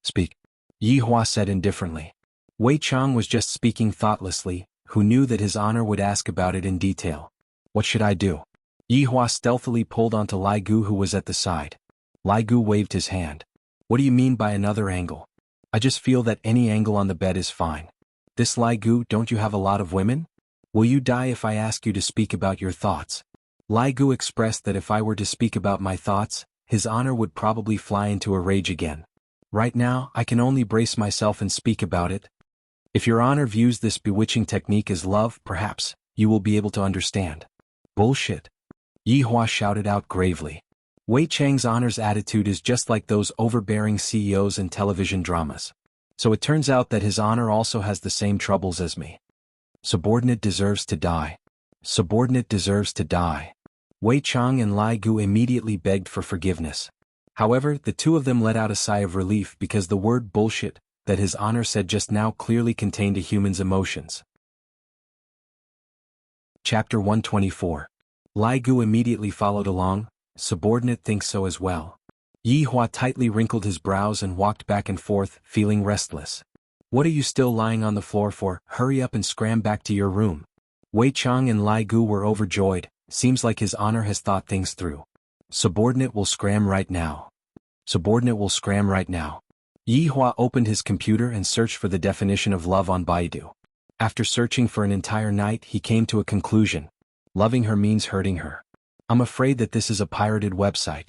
Speak. Yihua said indifferently. Wei Chang was just speaking thoughtlessly, who knew that his honor would ask about it in detail. What should I do? Yihua stealthily pulled onto Lai Gu, who was at the side. Lai Gu waved his hand. What do you mean by another angle? I just feel that any angle on the bed is fine. This Lai Gu, don't you have a lot of women? Will you die if I ask you to speak about your thoughts? Lai Gu expressed that if I were to speak about my thoughts, his honor would probably fly into a rage again. Right now, I can only brace myself and speak about it. If your honor views this bewitching technique as love, perhaps, you will be able to understand. Bullshit. Yihua shouted out gravely. Wei Chang's honor's attitude is just like those overbearing CEOs in television dramas. So it turns out that his honor also has the same troubles as me. Subordinate deserves to die. Subordinate deserves to die. Wei Chang and Lai Gu immediately begged for forgiveness. However, the two of them let out a sigh of relief because the word bullshit that his honor said just now clearly contained a human's emotions. Chapter 124. Lai Gu immediately followed along. Subordinate thinks so as well. Yi Hua tightly wrinkled his brows and walked back and forth, feeling restless. What are you still lying on the floor for? Hurry up and scram back to your room. Wei Chang and Lai Gu were overjoyed. Seems like his honor has thought things through. Subordinate will scram right now. Subordinate will scram right now. Yi Hua opened his computer and searched for the definition of love on Baidu. After searching for an entire night, he came to a conclusion. Loving her means hurting her. I'm afraid that this is a pirated website.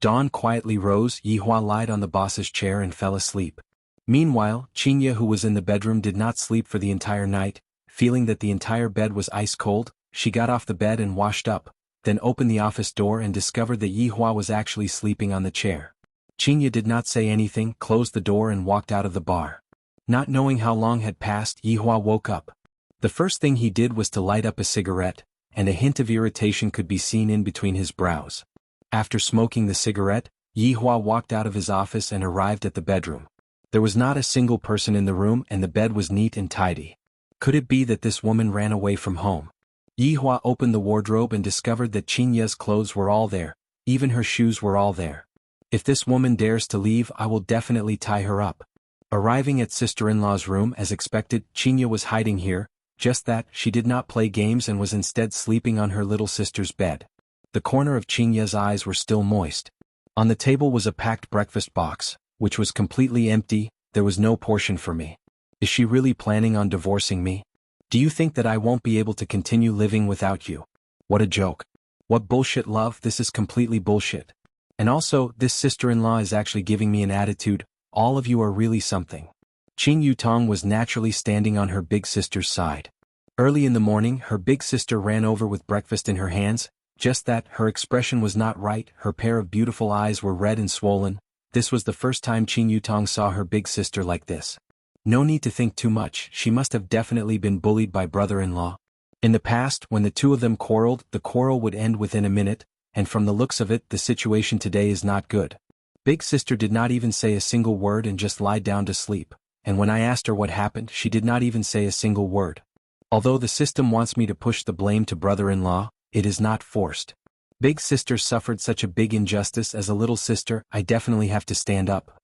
Dawn quietly rose. Yi Hua lied on the boss's chair and fell asleep. Meanwhile, Xianxia, who was in the bedroom, did not sleep for the entire night. Feeling that the entire bed was ice cold, she got off the bed and washed up, then opened the office door and discovered that Yi Hua was actually sleeping on the chair. Xianxia did not say anything, closed the door and walked out of the bar. Not knowing how long had passed, Yi Hua woke up. The first thing he did was to light up a cigarette, and a hint of irritation could be seen in between his brows. After smoking the cigarette, Yi Hua walked out of his office and arrived at the bedroom. There was not a single person in the room and the bed was neat and tidy. Could it be that this woman ran away from home? Yi Hua opened the wardrobe and discovered that Xianxia's clothes were all there, even her shoes were all there. If this woman dares to leave, I will definitely tie her up. Arriving at sister-in-law's room as expected, Xianxia was hiding here, just that, she did not play games and was instead sleeping on her little sister's bed. The corner of Xianxia's eyes were still moist. On the table was a packed breakfast box, which was completely empty. There was no portion for me. Is she really planning on divorcing me? Do you think that I won't be able to continue living without you? What a joke. What bullshit, love, this is completely bullshit. And also, this sister-in-law is actually giving me an attitude. All of you are really something. Qing Yutong was naturally standing on her big sister's side. Early in the morning, her big sister ran over with breakfast in her hands. Just that, her expression was not right. Her pair of beautiful eyes were red and swollen. This was the first time Qing Yutong saw her big sister like this. No need to think too much, she must have definitely been bullied by brother-in-law. In the past, when the two of them quarreled, the quarrel would end within a minute, and from the looks of it, the situation today is not good. Big sister did not even say a single word and just lied down to sleep, and when I asked her what happened, she did not even say a single word. Although the system wants me to push the blame to brother-in-law, it is not forced. Big sister suffered such a big injustice. As a little sister, I definitely have to stand up.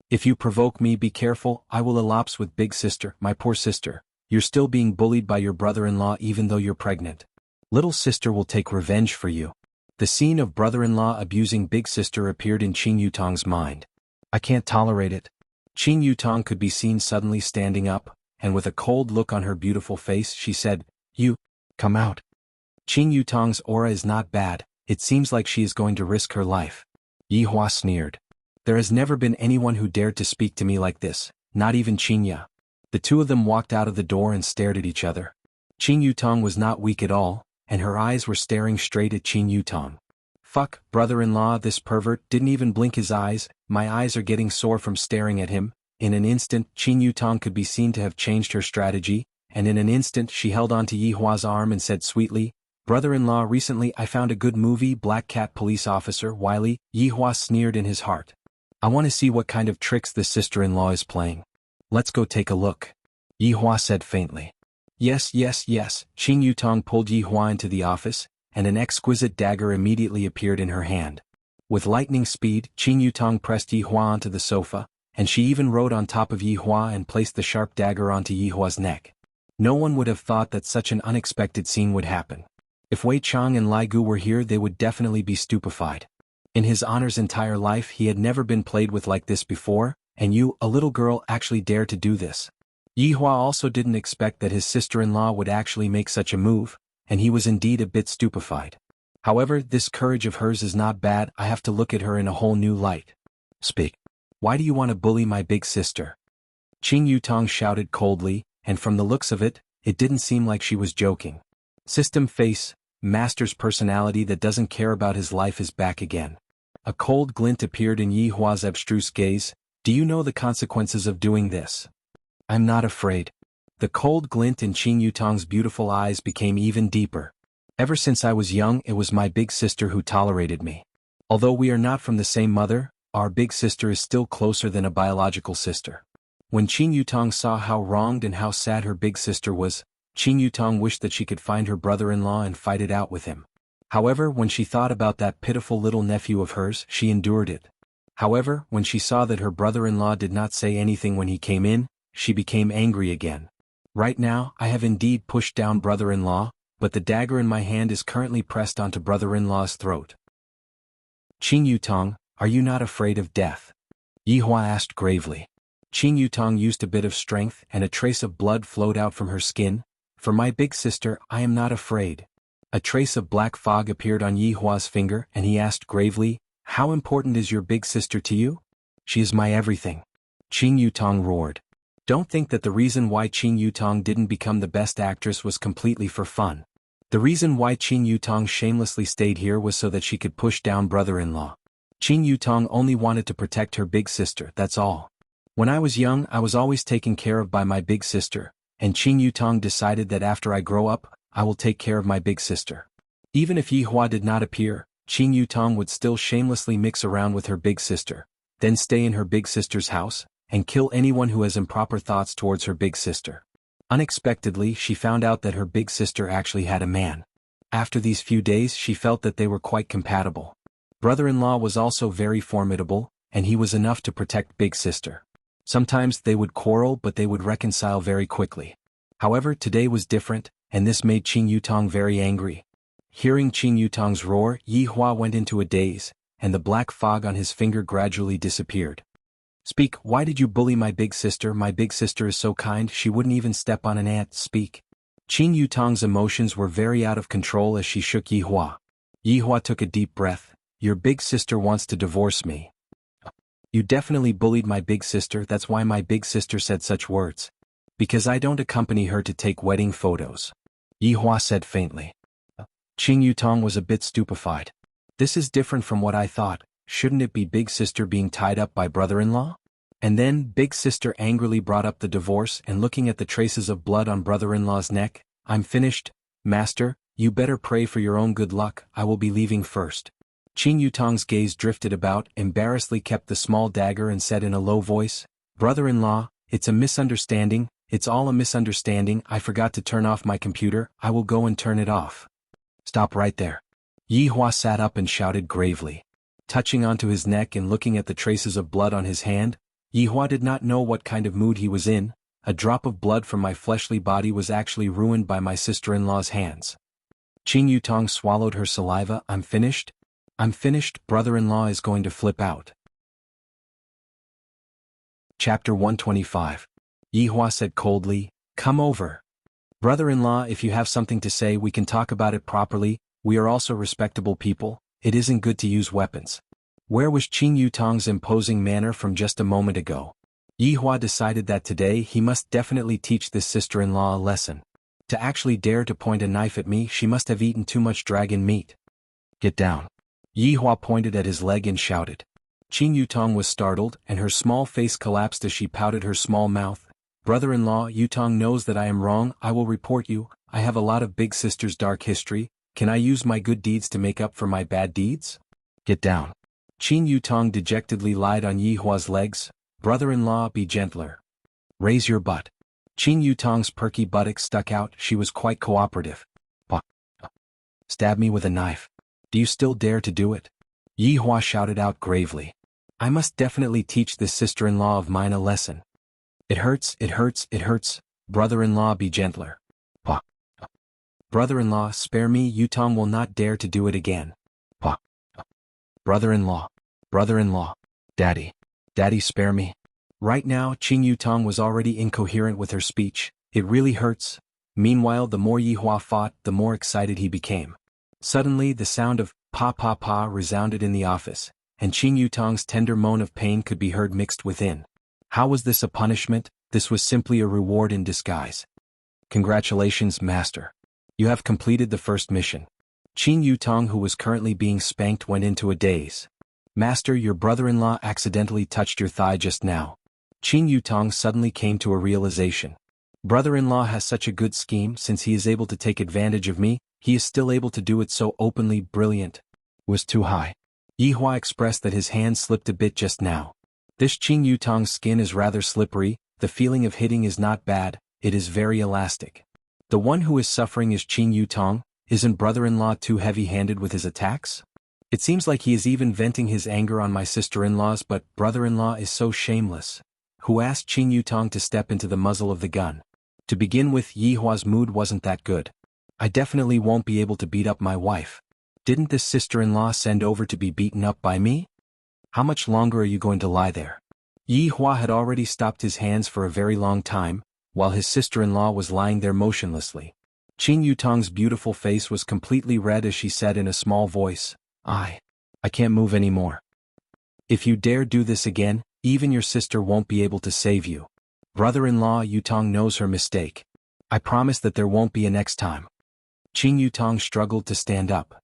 If you provoke me, be careful, I will elopse with big sister. My poor sister, you're still being bullied by your brother-in-law even though you're pregnant. Little sister will take revenge for you. The scene of brother-in-law abusing big sister appeared in Qing Yutong's mind. I can't tolerate it. Qing Yutong could be seen suddenly standing up, and with a cold look on her beautiful face she said, "You, come out." Qing Yutong's aura is not bad, it seems like she is going to risk her life. Yi Hua sneered. There has never been anyone who dared to speak to me like this, not even Xianxia. The two of them walked out of the door and stared at each other. Qing Yutong was not weak at all, and her eyes were staring straight at Qing Yutong. Fuck, brother-in-law, this pervert didn't even blink his eyes. My eyes are getting sore from staring at him. In an instant, Qing Yutong could be seen to have changed her strategy, and in an instant she held onto Yi Hua's arm and said sweetly, "Brother-in-law, recently I found a good movie, Black Cat Police Officer Wiley." Yi Hua sneered in his heart. I want to see what kind of tricks this sister-in-law is playing. Let's go take a look. Yi Hua said faintly. Yes, yes, yes. Qing Yutong pulled Yi Hua into the office, and an exquisite dagger immediately appeared in her hand. With lightning speed, Qing Yutong pressed Yi Hua onto the sofa, and she even rode on top of Yi Hua and placed the sharp dagger onto Yi Hua's neck. No one would have thought that such an unexpected scene would happen. If Wei Chang and Lai Gu were here, they would definitely be stupefied. In his honor's entire life, he had never been played with like this before, and you, a little girl, actually dare to do this. Yi Hua also didn't expect that his sister-in-law would actually make such a move, and he was indeed a bit stupefied. However, this courage of hers is not bad. I have to look at her in a whole new light. Speak. Why do you want to bully my big sister? Qing Yutong shouted coldly, and from the looks of it, it didn't seem like she was joking. System face, master's personality that doesn't care about his life is back again. A cold glint appeared in Yi Hua's abstruse gaze. Do you know the consequences of doing this? I'm not afraid. The cold glint in Qing Yutong's beautiful eyes became even deeper. Ever since I was young, it was my big sister who tolerated me. Although we are not from the same mother, our big sister is still closer than a biological sister. When Qing Yutong saw how wronged and how sad her big sister was, Qing Yutong wished that she could find her brother-in-law and fight it out with him. However, when she thought about that pitiful little nephew of hers, she endured it. However, when she saw that her brother-in-law did not say anything when he came in, she became angry again. Right now, I have indeed pushed down brother-in-law, but the dagger in my hand is currently pressed onto brother-in-law's throat. Qing Yutong, are you not afraid of death? Yihua asked gravely. Qing Yutong used a bit of strength and a trace of blood flowed out from her skin. For my big sister, I am not afraid. A trace of black fog appeared on Yihua's finger and he asked gravely, how important is your big sister to you? She is my everything. Qing Yutong roared. Don't think that the reason why Qing Yutong didn't become the best actress was completely for fun. The reason why Qing Yutong shamelessly stayed here was so that she could push down brother-in-law. Qing Yutong only wanted to protect her big sister, that's all. When I was young, I was always taken care of by my big sister, and Qing Yutong decided that after I grow up, I will take care of my big sister. Even if Yihua did not appear, Qing Yutong would still shamelessly mix around with her big sister, then stay in her big sister's house, and kill anyone who has improper thoughts towards her big sister. Unexpectedly, she found out that her big sister actually had a man. After these few days, she felt that they were quite compatible. Brother-in-law was also very formidable, and he was enough to protect big sister. Sometimes they would quarrel but they would reconcile very quickly. However, today was different, and this made Qing Yutong very angry. Hearing Qing Yutong's roar, Yihua went into a daze, and the black fog on his finger gradually disappeared. Speak, why did you bully my big sister? My big sister is so kind, she wouldn't even step on an ant. Speak. Qing Yutong's emotions were very out of control as she shook Yihua. Yihua took a deep breath. Your big sister wants to divorce me. You definitely bullied my big sister, that's why my big sister said such words. Because I don't accompany her to take wedding photos. Yihua said faintly. Qing Yutong was a bit stupefied. This is different from what I thought. Shouldn't it be big sister being tied up by brother-in-law? And then, big sister angrily brought up the divorce and looking at the traces of blood on brother-in-law's neck, I'm finished, master, you better pray for your own good luck, I will be leaving first. Qing Yutong's gaze drifted about, embarrassedly kept the small dagger and said in a low voice, brother-in-law, it's a misunderstanding, it's all a misunderstanding, I forgot to turn off my computer, I will go and turn it off. Stop right there. Yihua sat up and shouted gravely. Touching onto his neck and looking at the traces of blood on his hand, Yihua did not know what kind of mood he was in. A drop of blood from my fleshly body was actually ruined by my sister-in-law's hands. Qing Yutong swallowed her saliva. I'm finished? I'm finished, brother-in-law is going to flip out. Chapter 125. Yihua said coldly, come over. Brother-in-law, if you have something to say we can talk about it properly, we are also respectable people. It isn't good to use weapons. Where was Qing Yutong's imposing manner from just a moment ago? Yihua decided that today he must definitely teach this sister-in-law a lesson. To actually dare to point a knife at me, she must have eaten too much dragon meat. Get down. Yihua pointed at his leg and shouted. Qing Yutong was startled and her small face collapsed as she pouted her small mouth. Brother-in-law, Yutong knows that I am wrong, I will report you, I have a lot of big sister's dark history. Can I use my good deeds to make up for my bad deeds? Get down. Qing Yutong dejectedly lied on Yihua's legs. Brother-in-law, be gentler. Raise your butt. Qing Yutong's perky buttocks stuck out, she was quite cooperative. Stab me with a knife. Do you still dare to do it? Yihua shouted out gravely. I must definitely teach this sister-in-law of mine a lesson. It hurts, it hurts, it hurts. Brother-in-law, be gentler. Brother-in-law, spare me, Yutong will not dare to do it again. Brother-in-law. Brother-in-law. Daddy. Daddy, spare me. Right now, Qing Yutong was already incoherent with her speech. It really hurts. Meanwhile, the more Yihua fought, the more excited he became. Suddenly, the sound of pa pa pa resounded in the office, and Qing Yutong's tender moan of pain could be heard mixed within. How was this a punishment? This was simply a reward in disguise. Congratulations, master. You have completed the first mission. Qing Yutong, who was currently being spanked, went into a daze. Master, your brother-in-law accidentally touched your thigh just now. Qing Yutong suddenly came to a realization. Brother-in-law has such a good scheme, since he is able to take advantage of me, he is still able to do it so openly. Brilliant. Was too high. Yihua expressed that his hand slipped a bit just now. This Qing Yutong's skin is rather slippery, the feeling of hitting is not bad, it is very elastic. The one who is suffering is Qing Yutong, Isn't brother-in-law too heavy-handed with his attacks? It seems like he is even venting his anger on my sister-in-laws, but brother-in-law is so shameless. Who asked Qing Yutong to step into the muzzle of the gun? To begin with, Yihua's mood wasn't that good. I definitely won't be able to beat up my wife. Didn't this sister-in-law send over to be beaten up by me? How much longer are you going to lie there? Yihua had already stopped his hands for a very long time, while his sister-in-law was lying there motionlessly. Qing Yutong's beautiful face was completely red as she said in a small voice, I can't move anymore. If you dare do this again, even your sister won't be able to save you. Brother-in-law Yutong knows her mistake. I promise that there won't be a next time. Qing Yutong struggled to stand up.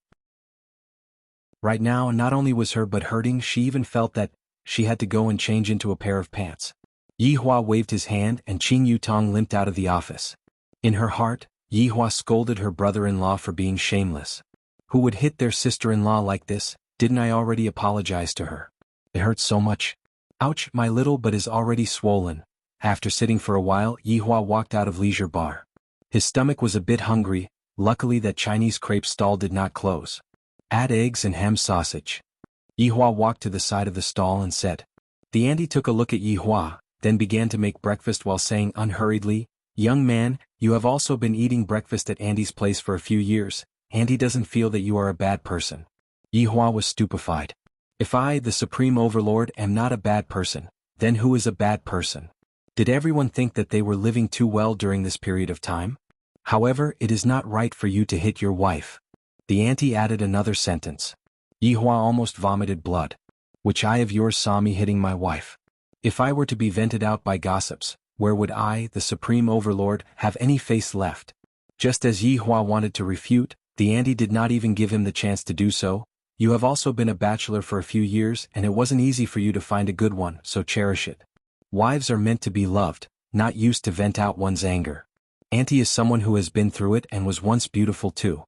Right now, not only was her butt hurting, she even felt that she had to go and change into a pair of pants. Yihua waved his hand and Qing Yutong limped out of the office. In her heart, Yihua scolded her brother-in-law for being shameless. Who would hit their sister-in-law like this? Didn't I already apologize to her? It hurts so much. Ouch, my little butt is already swollen. After sitting for a while, Yihua walked out of leisure bar. His stomach was a bit hungry, luckily that Chinese crepe stall did not close. Add eggs and ham sausage. Yihua walked to the side of the stall and said. The auntie took a look at Yihua, then began to make breakfast while saying unhurriedly, Young man, you have also been eating breakfast at Auntie's place for a few years. Auntie doesn't feel that you are a bad person. Yihua was stupefied. If I, the Supreme Overlord, am not a bad person, then who is a bad person? Did everyone think that they were living too well during this period of time? However, it is not right for you to hit your wife. The auntie added another sentence. Yihua almost vomited blood. Which eye of yours saw me hitting my wife? If I were to be vented out by gossips, where would I, the Supreme Overlord, have any face left? Just as Yihua wanted to refute, the auntie did not even give him the chance to do so. You have also been a bachelor for a few years and it wasn't easy for you to find a good one, so cherish it. Wives are meant to be loved, not used to vent out one's anger. Auntie is someone who has been through it and was once beautiful too.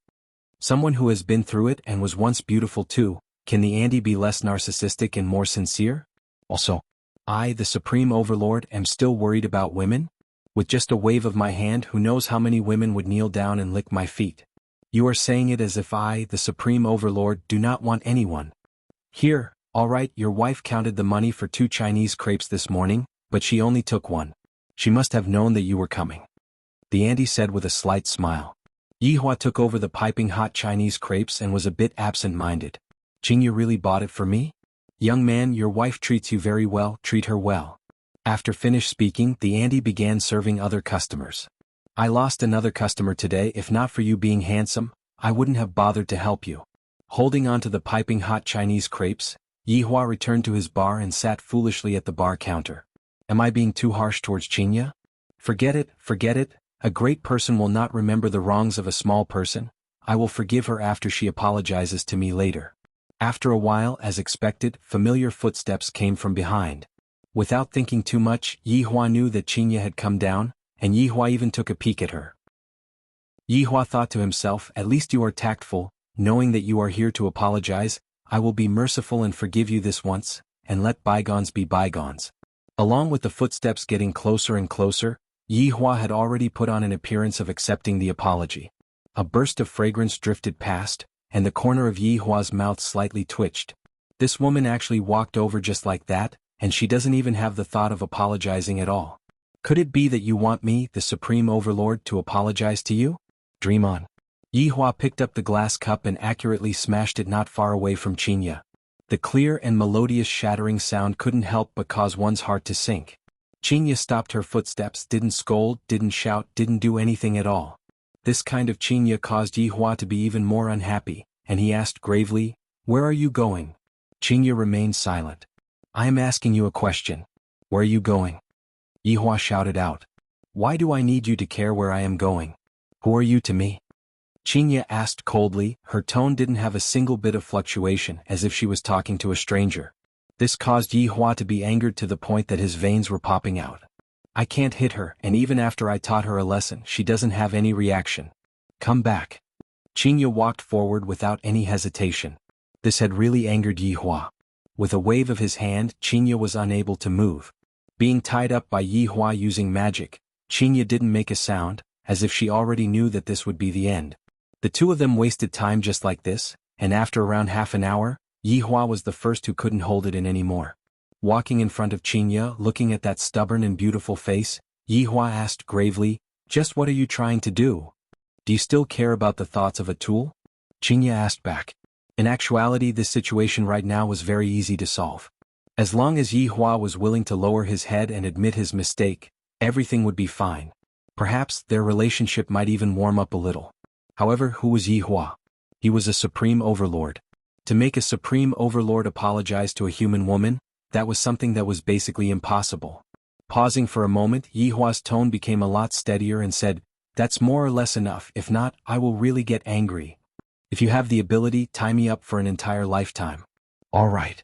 Someone who has been through it and was once beautiful too, can the auntie be less narcissistic and more sincere? Also, I, the Supreme Overlord, am still worried about women? With just a wave of my hand, who knows how many women would kneel down and lick my feet? You are saying it as if I, the Supreme Overlord, do not want anyone. Here, all right, your wife counted the money for 2 Chinese crepes this morning, but she only took 1. She must have known that you were coming. The auntie said with a slight smile. Yihua took over the piping hot Chinese crepes and was a bit absent-minded. Qing, you really bought it for me? Young man, your wife treats you very well, treat her well. After finished speaking, the auntie began serving other customers. I lost another customer today. If not for you being handsome, I wouldn't have bothered to help you. Holding on to the piping hot Chinese crepes, Yihua returned to his bar and sat foolishly at the bar counter. Am I being too harsh towards Xianxia? Forget it, forget it. A great person will not remember the wrongs of a small person. I will forgive her after she apologizes to me later. After a while, as expected, familiar footsteps came from behind. Without thinking too much, Yihua knew that Xianxia had come down, and Yihua even took a peek at her. Yihua thought to himself, at least you are tactful, knowing that you are here to apologize. I will be merciful and forgive you this once, and let bygones be bygones. Along with the footsteps getting closer and closer, Yihua had already put on an appearance of accepting the apology. A burst of fragrance drifted past, and the corner of Yihua's mouth slightly twitched. This woman actually walked over just like that, and she doesn't even have the thought of apologizing at all. Could it be that you want me, the Supreme Overlord, to apologize to you? Dream on. Yihua picked up the glass cup and accurately smashed it not far away from Xianxia. The clear and melodious shattering sound couldn't help but cause one's heart to sink. Xianxia stopped her footsteps, didn't scold, didn't shout, didn't do anything at all. This kind of Xianxia caused Yihua to be even more unhappy, and he asked gravely, Where are you going? Xianxia remained silent. I am asking you a question. Where are you going? Yihua shouted out. Why do I need you to care where I am going? Who are you to me? Xianxia asked coldly. Her tone didn't have a single bit of fluctuation, as if she was talking to a stranger. This caused Yihua to be angered to the point that his veins were popping out. I can't hit her, and even after I taught her a lesson, she doesn't have any reaction. Come back. Xianxia walked forward without any hesitation. This had really angered Yihua. With a wave of his hand, Xianxia was unable to move. Being tied up by Yihua using magic, Xianxia didn't make a sound, as if she already knew that this would be the end. The two of them wasted time just like this, and after around half an hour, Yihua was the first who couldn't hold it in anymore. Walking in front of Xianxia, looking at that stubborn and beautiful face, Yihua asked gravely, "Just what are you trying to do? Do you still care about the thoughts of a tool?" Xianxia asked back. In actuality, this situation right now was very easy to solve. As long as Yihua was willing to lower his head and admit his mistake, everything would be fine. Perhaps their relationship might even warm up a little. However, who was Yihua? He was a supreme overlord. To make a supreme overlord apologize to a human woman, that was something that was basically impossible. Pausing for a moment, Yihua's tone became a lot steadier and said, "That's more or less enough. If not, I will really get angry. If you have the ability, tie me up for an entire lifetime." "All right."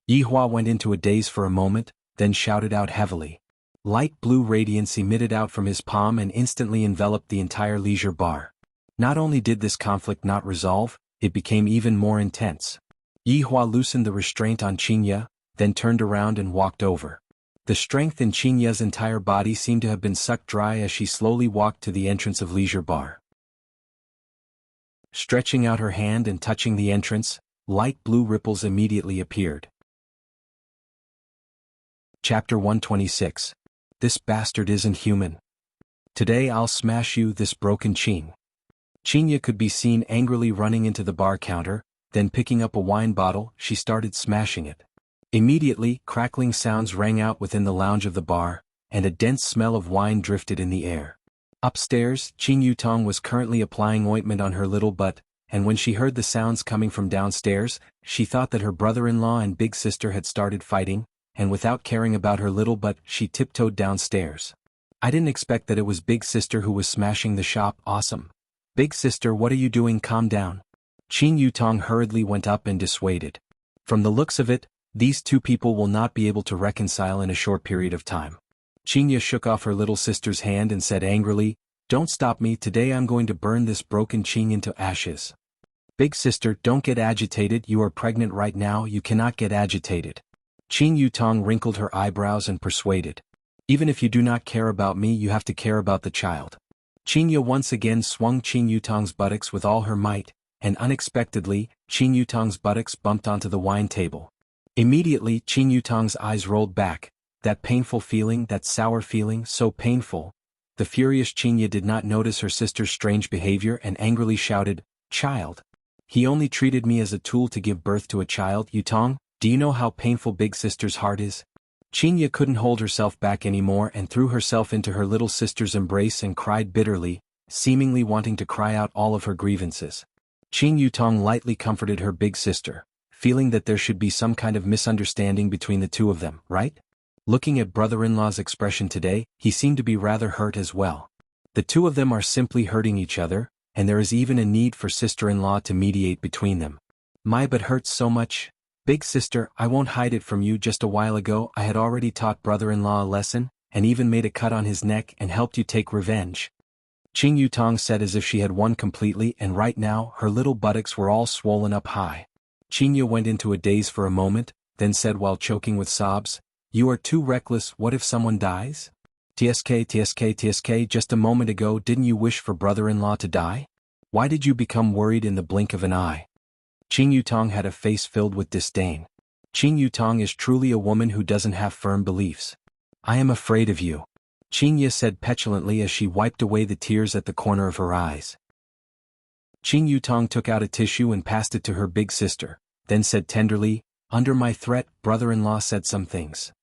Yihua went into a daze for a moment, then shouted out heavily. Light blue radiance emitted out from his palm and instantly enveloped the entire leisure bar. Not only did this conflict not resolve, it became even more intense. Yihua loosened the restraint on Xianxia, then turned around and walked over. The strength in Xianxia's entire body seemed to have been sucked dry as she slowly walked to the entrance of leisure bar. Stretching out her hand and touching the entrance, light blue ripples immediately appeared. Chapter 126. This bastard isn't human. Today I'll smash you, this broken Qing. Xianxia could be seen angrily running into the bar counter, then picking up a wine bottle, she started smashing it. Immediately, crackling sounds rang out within the lounge of the bar, and a dense smell of wine drifted in the air. Upstairs, Qing Yutong was currently applying ointment on her little butt, and when she heard the sounds coming from downstairs, she thought that her brother-in-law and big sister had started fighting, and without caring about her little butt, she tiptoed downstairs. "I didn't expect that it was big sister who was smashing the shop. Awesome. Big sister, what are you doing? Calm down." Qing Yutong hurriedly went up and dissuaded. From the looks of it, these two people will not be able to reconcile in a short period of time. Xianxia shook off her little sister's hand and said angrily, "Don't stop me, today I'm going to burn this broken Qing into ashes." "Big sister, don't get agitated, you are pregnant right now, you cannot get agitated." Qing Yutong wrinkled her eyebrows and persuaded. "Even if you do not care about me, you have to care about the child." Xianxia once again swung Qing Yutong's buttocks with all her might, and unexpectedly, Qing Yutong's buttocks bumped onto the wine table. Immediately, Qing Yutong's eyes rolled back, that painful feeling, that sour feeling, so painful. The furious Xianxia did not notice her sister's strange behavior and angrily shouted, "Child! He only treated me as a tool to give birth to a child. Yutong, do you know how painful big sister's heart is?" Xianxia couldn't hold herself back anymore and threw herself into her little sister's embrace and cried bitterly, seemingly wanting to cry out all of her grievances. Qing Yutong lightly comforted her big sister, feeling that there should be some kind of misunderstanding between the two of them, right? Looking at brother-in-law's expression today, he seemed to be rather hurt as well. The two of them are simply hurting each other, and there is even a need for sister-in-law to mediate between them. "My butt hurts so much. Big sister, I won't hide it from you, just a while ago I had already taught brother-in-law a lesson, and even made a cut on his neck and helped you take revenge." Qing Yutong said as if she had won completely, and right now, her little buttocks were all swollen up high. Xianxia went into a daze for a moment, then said while choking with sobs, "You are too reckless, what if someone dies? TSK, just a moment ago didn't you wish for brother-in-law to die? Why did you become worried in the blink of an eye?" Qing Yutong had a face filled with disdain. Qing Yutong is truly a woman who doesn't have firm beliefs. "I am afraid of you," Xianxia said petulantly as she wiped away the tears at the corner of her eyes. Qing Yutong took out a tissue and passed it to her big sister, then said tenderly, "Under my threat, brother-in-law said some things."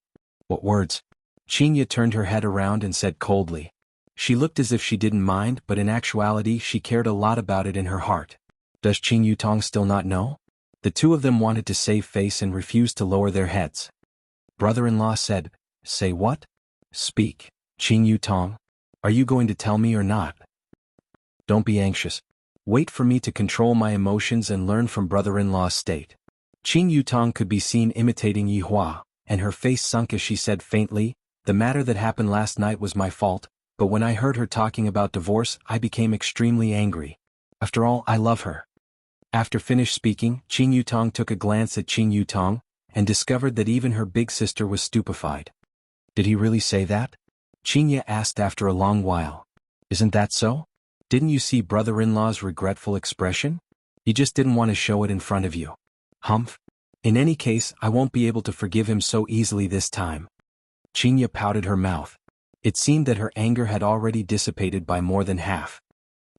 "What words?" Xianxia turned her head around and said coldly. She looked as if she didn't mind, but in actuality she cared a lot about it in her heart. Does Qing Yutong still not know? The two of them wanted to save face and refused to lower their heads. Brother-in-law said, "Say what? Speak, Qing Yutong. Are you going to tell me or not? Don't be anxious. Wait for me to control my emotions and learn from brother-in-law's state." Qing Yutong could be seen imitating Yihua, and her face sunk as she said faintly, "The matter that happened last night was my fault, but when I heard her talking about divorce I became extremely angry. After all, I love her." After finished speaking, Qing Yutong took a glance at Qing Yutong, and discovered that even her big sister was stupefied. "Did he really say that?" Xianxia asked after a long while. "Isn't that so?" Didn't you see brother-in-law's regretful expression? He just didn't want to show it in front of you. Humph. In any case, I won't be able to forgive him so easily this time. Xianxia pouted her mouth. It seemed that her anger had already dissipated by more than half.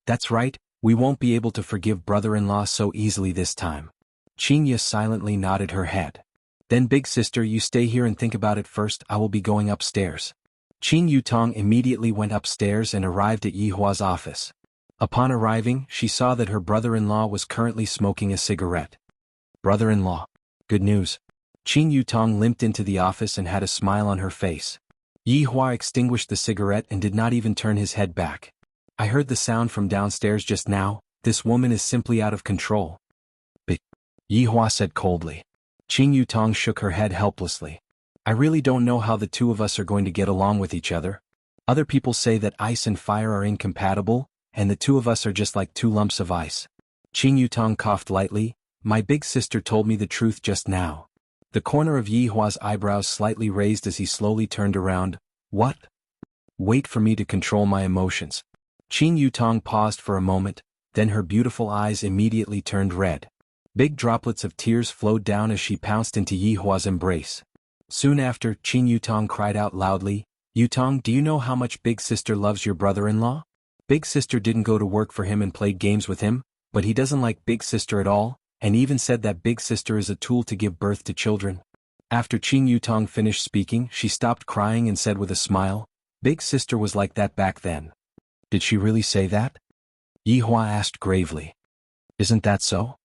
That's right, we won't be able to forgive brother-in-law so easily this time. Xianxia silently nodded her head. Then big sister, you stay here and think about it first. I will be going upstairs. Qin Yutong immediately went upstairs and arrived at Yihua's office. Upon arriving, she saw that her brother-in-law was currently smoking a cigarette. Brother-in-law. Good news. Qin Yutong limped into the office and had a smile on her face. Yihua extinguished the cigarette and did not even turn his head back. I heard the sound from downstairs just now. This woman is simply out of control. But Yihua said coldly. Qin Yutong shook her head helplessly. I really don't know how the two of us are going to get along with each other. Other people say that ice and fire are incompatible, and the two of us are just like two lumps of ice. Qin Yutong coughed lightly. My big sister told me the truth just now. The corner of Yihua's eyebrows slightly raised as he slowly turned around. What? Wait for me to control my emotions. Qin Yutong paused for a moment, then her beautiful eyes immediately turned red. Big droplets of tears flowed down as she pounced into Yihua's embrace. Soon after, Qin Yutong cried out loudly, Yutong, do you know how much Big Sister loves your brother-in-law? Big Sister didn't go to work for him and played games with him, but he doesn't like Big Sister at all, and even said that Big Sister is a tool to give birth to children. After Qin Yutong finished speaking, she stopped crying and said with a smile, Big Sister was like that back then. Did she really say that? Yihua asked gravely. Isn't that so?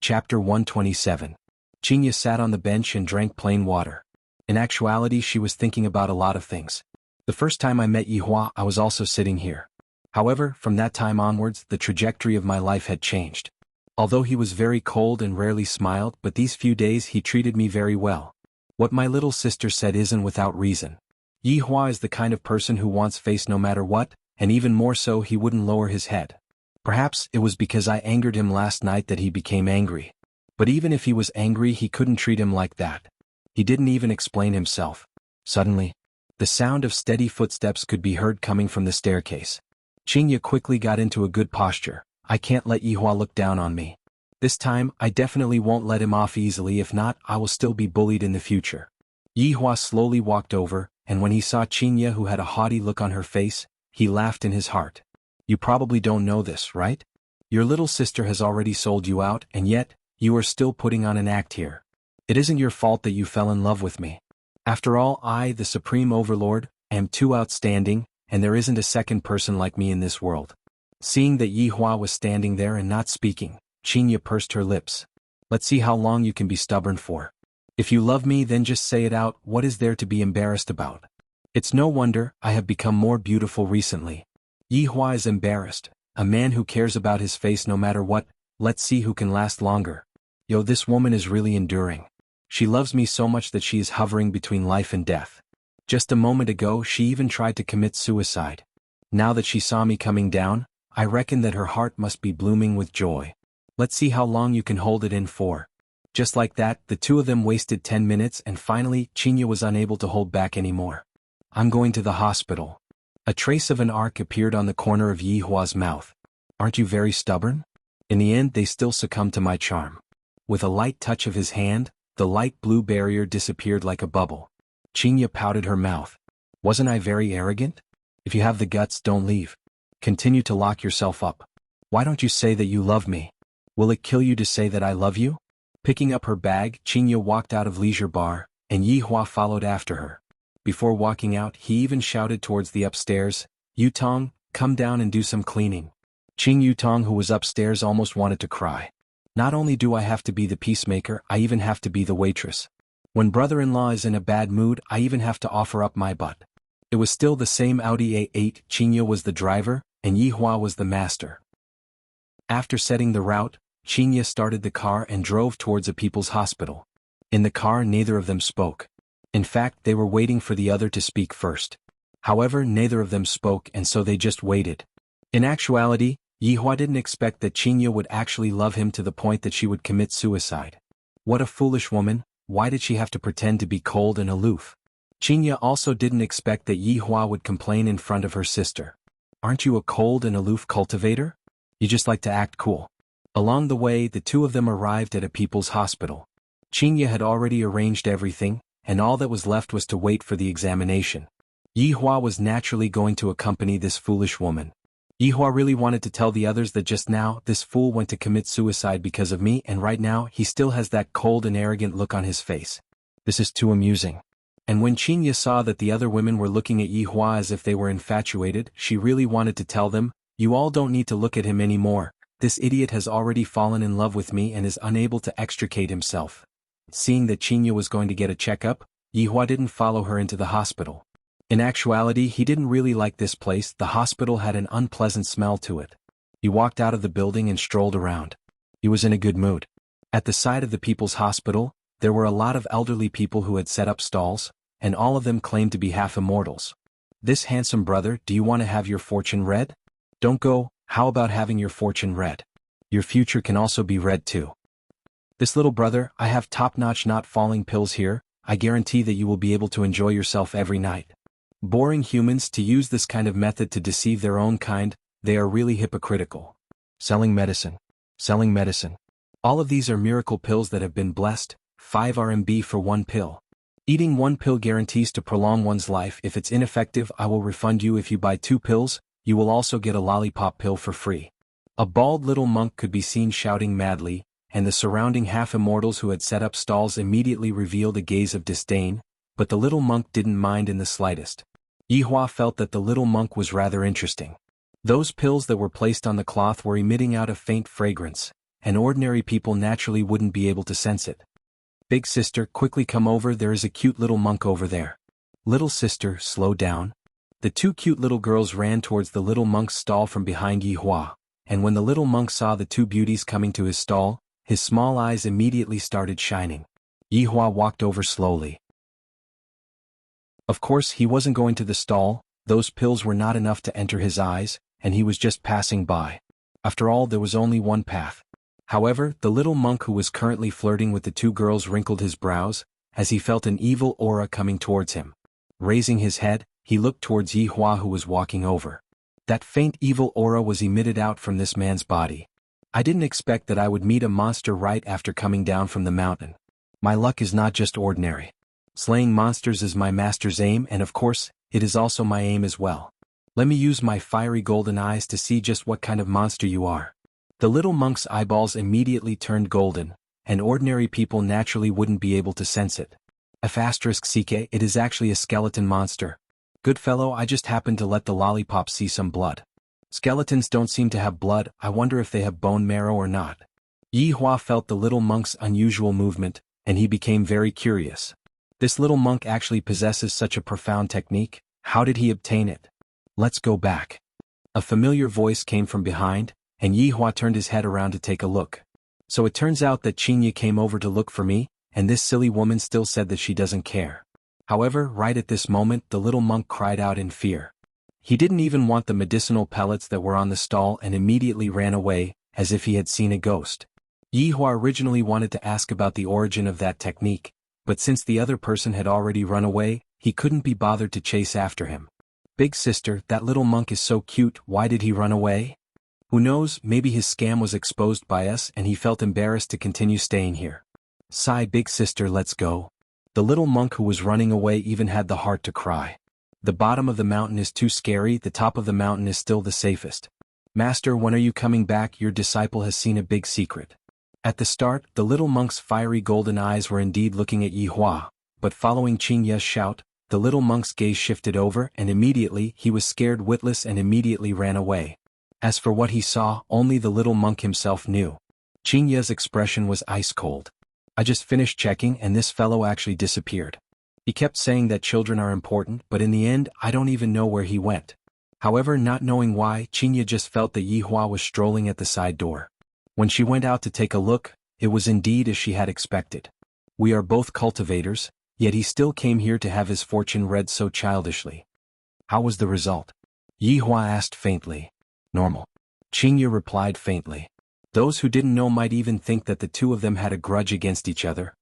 Chapter 127. Xianxia sat on the bench and drank plain water. In actuality, she was thinking about a lot of things. The first time I met Yihua, I was also sitting here. However, from that time onwards, the trajectory of my life had changed. Although he was very cold and rarely smiled, but these few days he treated me very well. What my little sister said isn't without reason. Yihua is the kind of person who wants face no matter what, and even more so he wouldn't lower his head. Perhaps it was because I angered him last night that he became angry. But even if he was angry, he couldn't treat him like that. He didn't even explain himself. Suddenly, the sound of steady footsteps could be heard coming from the staircase. Xianxia quickly got into a good posture. I can't let Yihua look down on me. This time, I definitely won't let him off easily. If not, I will still be bullied in the future. Yihua slowly walked over, and when he saw Xianxia, who had a haughty look on her face, he laughed in his heart. You probably don't know this, right? Your little sister has already sold you out, and yet, you are still putting on an act here. It isn't your fault that you fell in love with me. After all, I, the Supreme Overlord, am too outstanding, and there isn't a second person like me in this world. Seeing that Yihua was standing there and not speaking, Xianxia pursed her lips. Let's see how long you can be stubborn for. If you love me, then just say it out. What is there to be embarrassed about? It's no wonder I have become more beautiful recently. Yihua is embarrassed. A man who cares about his face no matter what. Let's see who can last longer. Yo, this woman is really enduring. She loves me so much that she is hovering between life and death. Just a moment ago, she even tried to commit suicide. Now that she saw me coming down, I reckon that her heart must be blooming with joy. Let's see how long you can hold it in for. Just like that, the two of them wasted 10 minutes and finally, Xianxia was unable to hold back anymore. I'm going to the hospital. A trace of an arc appeared on the corner of Yihua's mouth. Aren't you very stubborn? In the end, they still succumbed to my charm. With a light touch of his hand, the light blue barrier disappeared like a bubble. Xianxia pouted her mouth. Wasn't I very arrogant? If you have the guts, don't leave. Continue to lock yourself up. Why don't you say that you love me? Will it kill you to say that I love you? Picking up her bag, Xianxia walked out of leisure bar, and Yihua followed after her. Before walking out, he even shouted towards the upstairs, Yutong, come down and do some cleaning. Qin Yutong, who was upstairs, almost wanted to cry. Not only do I have to be the peacemaker, I even have to be the waitress. When brother-in-law is in a bad mood, I even have to offer up my butt. It was still the same Audi A8, Xianxia was the driver, and Yihua was the master. After setting the route, Xianxia started the car and drove towards a people's hospital. In the car, neither of them spoke. In fact, they were waiting for the other to speak first. However, neither of them spoke, and so they just waited. In actuality, Yihua didn't expect that Xianxia would actually love him to the point that she would commit suicide. What a foolish woman. Why did she have to pretend to be cold and aloof? Xianxia also didn't expect that Yihua would complain in front of her sister. Aren't you a cold and aloof cultivator? You just like to act cool. Along the way, the two of them arrived at a people's hospital. Xianxia had already arranged everything, and all that was left was to wait for the examination. Yihua was naturally going to accompany this foolish woman. Yihua really wanted to tell the others that just now, this fool went to commit suicide because of me, and right now, he still has that cold and arrogant look on his face. This is too amusing. And when Xianxia saw that the other women were looking at Yihua as if they were infatuated, she really wanted to tell them, "You all don't need to look at him anymore. This idiot has already fallen in love with me and is unable to extricate himself." Seeing that Xianxia was going to get a checkup, Yihua didn't follow her into the hospital. In actuality, he didn't really like this place. The hospital had an unpleasant smell to it. He walked out of the building and strolled around. He was in a good mood. At the side of the people's hospital, there were a lot of elderly people who had set up stalls, and all of them claimed to be half immortals. "This handsome brother, do you want to have your fortune read? Don't go, how about having your fortune read? Your future can also be read too. This little brother, I have top-notch not-falling pills here, I guarantee that you will be able to enjoy yourself every night." Boring humans to use this kind of method to deceive their own kind, they are really hypocritical. Selling medicine. Selling medicine. All of these are miracle pills that have been blessed, 5 RMB for one pill. Eating one pill guarantees to prolong one's life. If it's ineffective, I will refund you. If you buy 2 pills, you will also get a lollipop pill for free. A bald little monk could be seen shouting madly, and the surrounding half-immortals who had set up stalls immediately revealed a gaze of disdain, but the little monk didn't mind in the slightest. Yihua felt that the little monk was rather interesting. Those pills that were placed on the cloth were emitting out a faint fragrance, and ordinary people naturally wouldn't be able to sense it. "Big sister, quickly come over, there is a cute little monk over there." "Little sister, slow down." The 2 cute little girls ran towards the little monk's stall from behind Yihua, and when the little monk saw the 2 beauties coming to his stall, his small eyes immediately started shining. Yihua walked over slowly. Of course, he wasn't going to the stall, those pills were not enough to enter his eyes, and he was just passing by. After all, there was only one path. However, the little monk who was currently flirting with the 2 girls wrinkled his brows, as he felt an evil aura coming towards him. Raising his head, he looked towards Yihua who was walking over. That faint evil aura was emitted out from this man's body. I didn't expect that I would meet a monster right after coming down from the mountain. My luck is not just ordinary. Slaying monsters is my master's aim, and of course, it is also my aim as well. Let me use my fiery golden eyes to see just what kind of monster you are. The little monk's eyeballs immediately turned golden, and ordinary people naturally wouldn't be able to sense it. *CK, it is actually a skeleton monster. Good fellow, I just happened to let the lollipop see some blood. Skeletons don't seem to have blood, I wonder if they have bone marrow or not. Yihua felt the little monk's unusual movement, and he became very curious. This little monk actually possesses such a profound technique, how did he obtain it? Let's go back. A familiar voice came from behind, and Yihua turned his head around to take a look. So it turns out that Xianxia came over to look for me, and this silly woman still said that she doesn't care. However, right at this moment, the little monk cried out in fear. He didn't even want the medicinal pellets that were on the stall and immediately ran away, as if he had seen a ghost. Yihua originally wanted to ask about the origin of that technique, but since the other person had already run away, he couldn't be bothered to chase after him. "Big sister, that little monk is so cute, why did he run away? Who knows, maybe his scam was exposed by us and he felt embarrassed to continue staying here. Sigh, big sister, let's go." The little monk who was running away even had the heart to cry. "The bottom of the mountain is too scary, the top of the mountain is still the safest. Master, when are you coming back? Your disciple has seen a big secret." At the start, the little monk's fiery golden eyes were indeed looking at Yihua, but following Xianxia's shout, the little monk's gaze shifted over and immediately he was scared witless and immediately ran away. As for what he saw, only the little monk himself knew. Xianxia's expression was ice cold. "I just finished checking and this fellow actually disappeared. He kept saying that children are important, but in the end, I don't even know where he went." However, not knowing why, Xianxia just felt that Yihua was strolling at the side door. When she went out to take a look, it was indeed as she had expected. "We are both cultivators, yet he still came here to have his fortune read so childishly. How was the result?" Yihua asked faintly. "Normal." Xianxia replied faintly. Those who didn't know might even think that the 2 of them had a grudge against each other.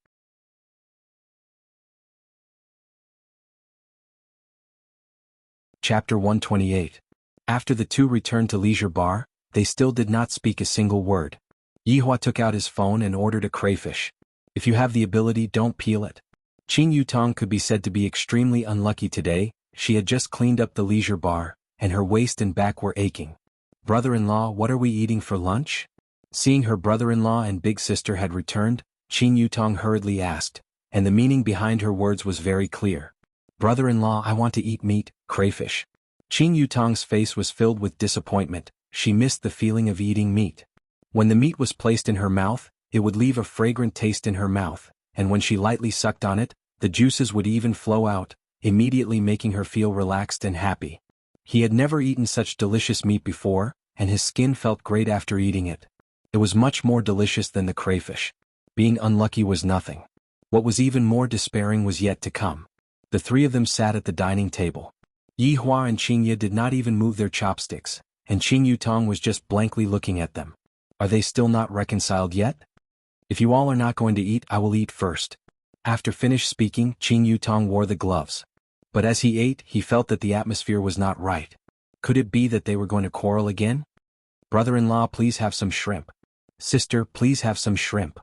Chapter 128. After the two returned to Leisure Bar, they still did not speak a single word. Yihua took out his phone and ordered a crayfish. If you have the ability, don't peel it. Qin Yutong could be said to be extremely unlucky today. She had just cleaned up the Leisure Bar, and her waist and back were aching. Brother-in-law, what are we eating for lunch? Seeing her brother-in-law and big sister had returned, Qin Yutong hurriedly asked, and the meaning behind her words was very clear. Brother-in-law, I want to eat meat, crayfish. Qin Yutong's face was filled with disappointment. She missed the feeling of eating meat. When the meat was placed in her mouth, it would leave a fragrant taste in her mouth, and when she lightly sucked on it, the juices would even flow out, immediately making her feel relaxed and happy. He had never eaten such delicious meat before, and his skin felt great after eating it. It was much more delicious than the crayfish. Being unlucky was nothing. What was even more despairing was yet to come. The three of them sat at the dining table. Yihua and Xianxia did not even move their chopsticks, and Qin Yutong was just blankly looking at them. Are they still not reconciled yet? If you all are not going to eat, I will eat first. After finished speaking, Qin Yutong wore the gloves. But as he ate, he felt that the atmosphere was not right. Could it be that they were going to quarrel again? Brother-in-law, please have some shrimp. Sister, please have some shrimp.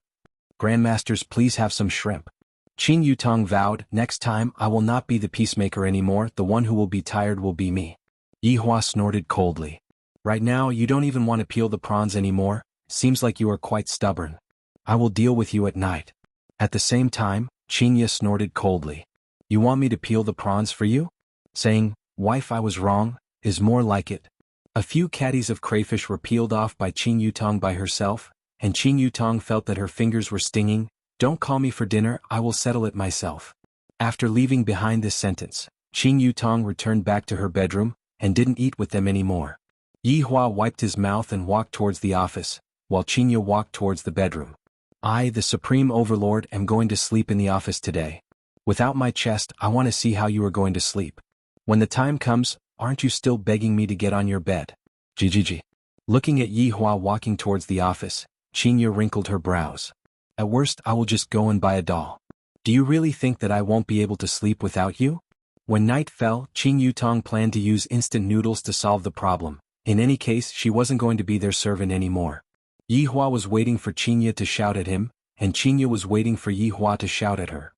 Grandmasters, please have some shrimp. Qin Yutong vowed, next time I will not be the peacemaker anymore, the one who will be tired will be me. Yihua snorted coldly. Right now you don't even want to peel the prawns anymore, seems like you are quite stubborn. I will deal with you at night. At the same time, Xianxia snorted coldly. You want me to peel the prawns for you? Saying, wife, I was wrong, is more like it. A few caddies of crayfish were peeled off by Qin Yutong by herself, and Qin Yutong felt that her fingers were stinging. Don't call me for dinner, I will settle it myself. After leaving behind this sentence, Qin Yutong returned back to her bedroom, and didn't eat with them anymore. Yihua wiped his mouth and walked towards the office, while Xianxia walked towards the bedroom. I, the Supreme Overlord, am going to sleep in the office today. Without my chest, I want to see how you are going to sleep. When the time comes, aren't you still begging me to get on your bed? GGG. Looking at Yihua walking towards the office, Xianxia wrinkled her brows. At worst, I will just go and buy a doll. Do you really think that I won't be able to sleep without you? When night fell, Qin Yutong planned to use instant noodles to solve the problem. In any case, she wasn't going to be their servant anymore. Yihua was waiting for Xianxia to shout at him, and Xianxia was waiting for Yihua to shout at her.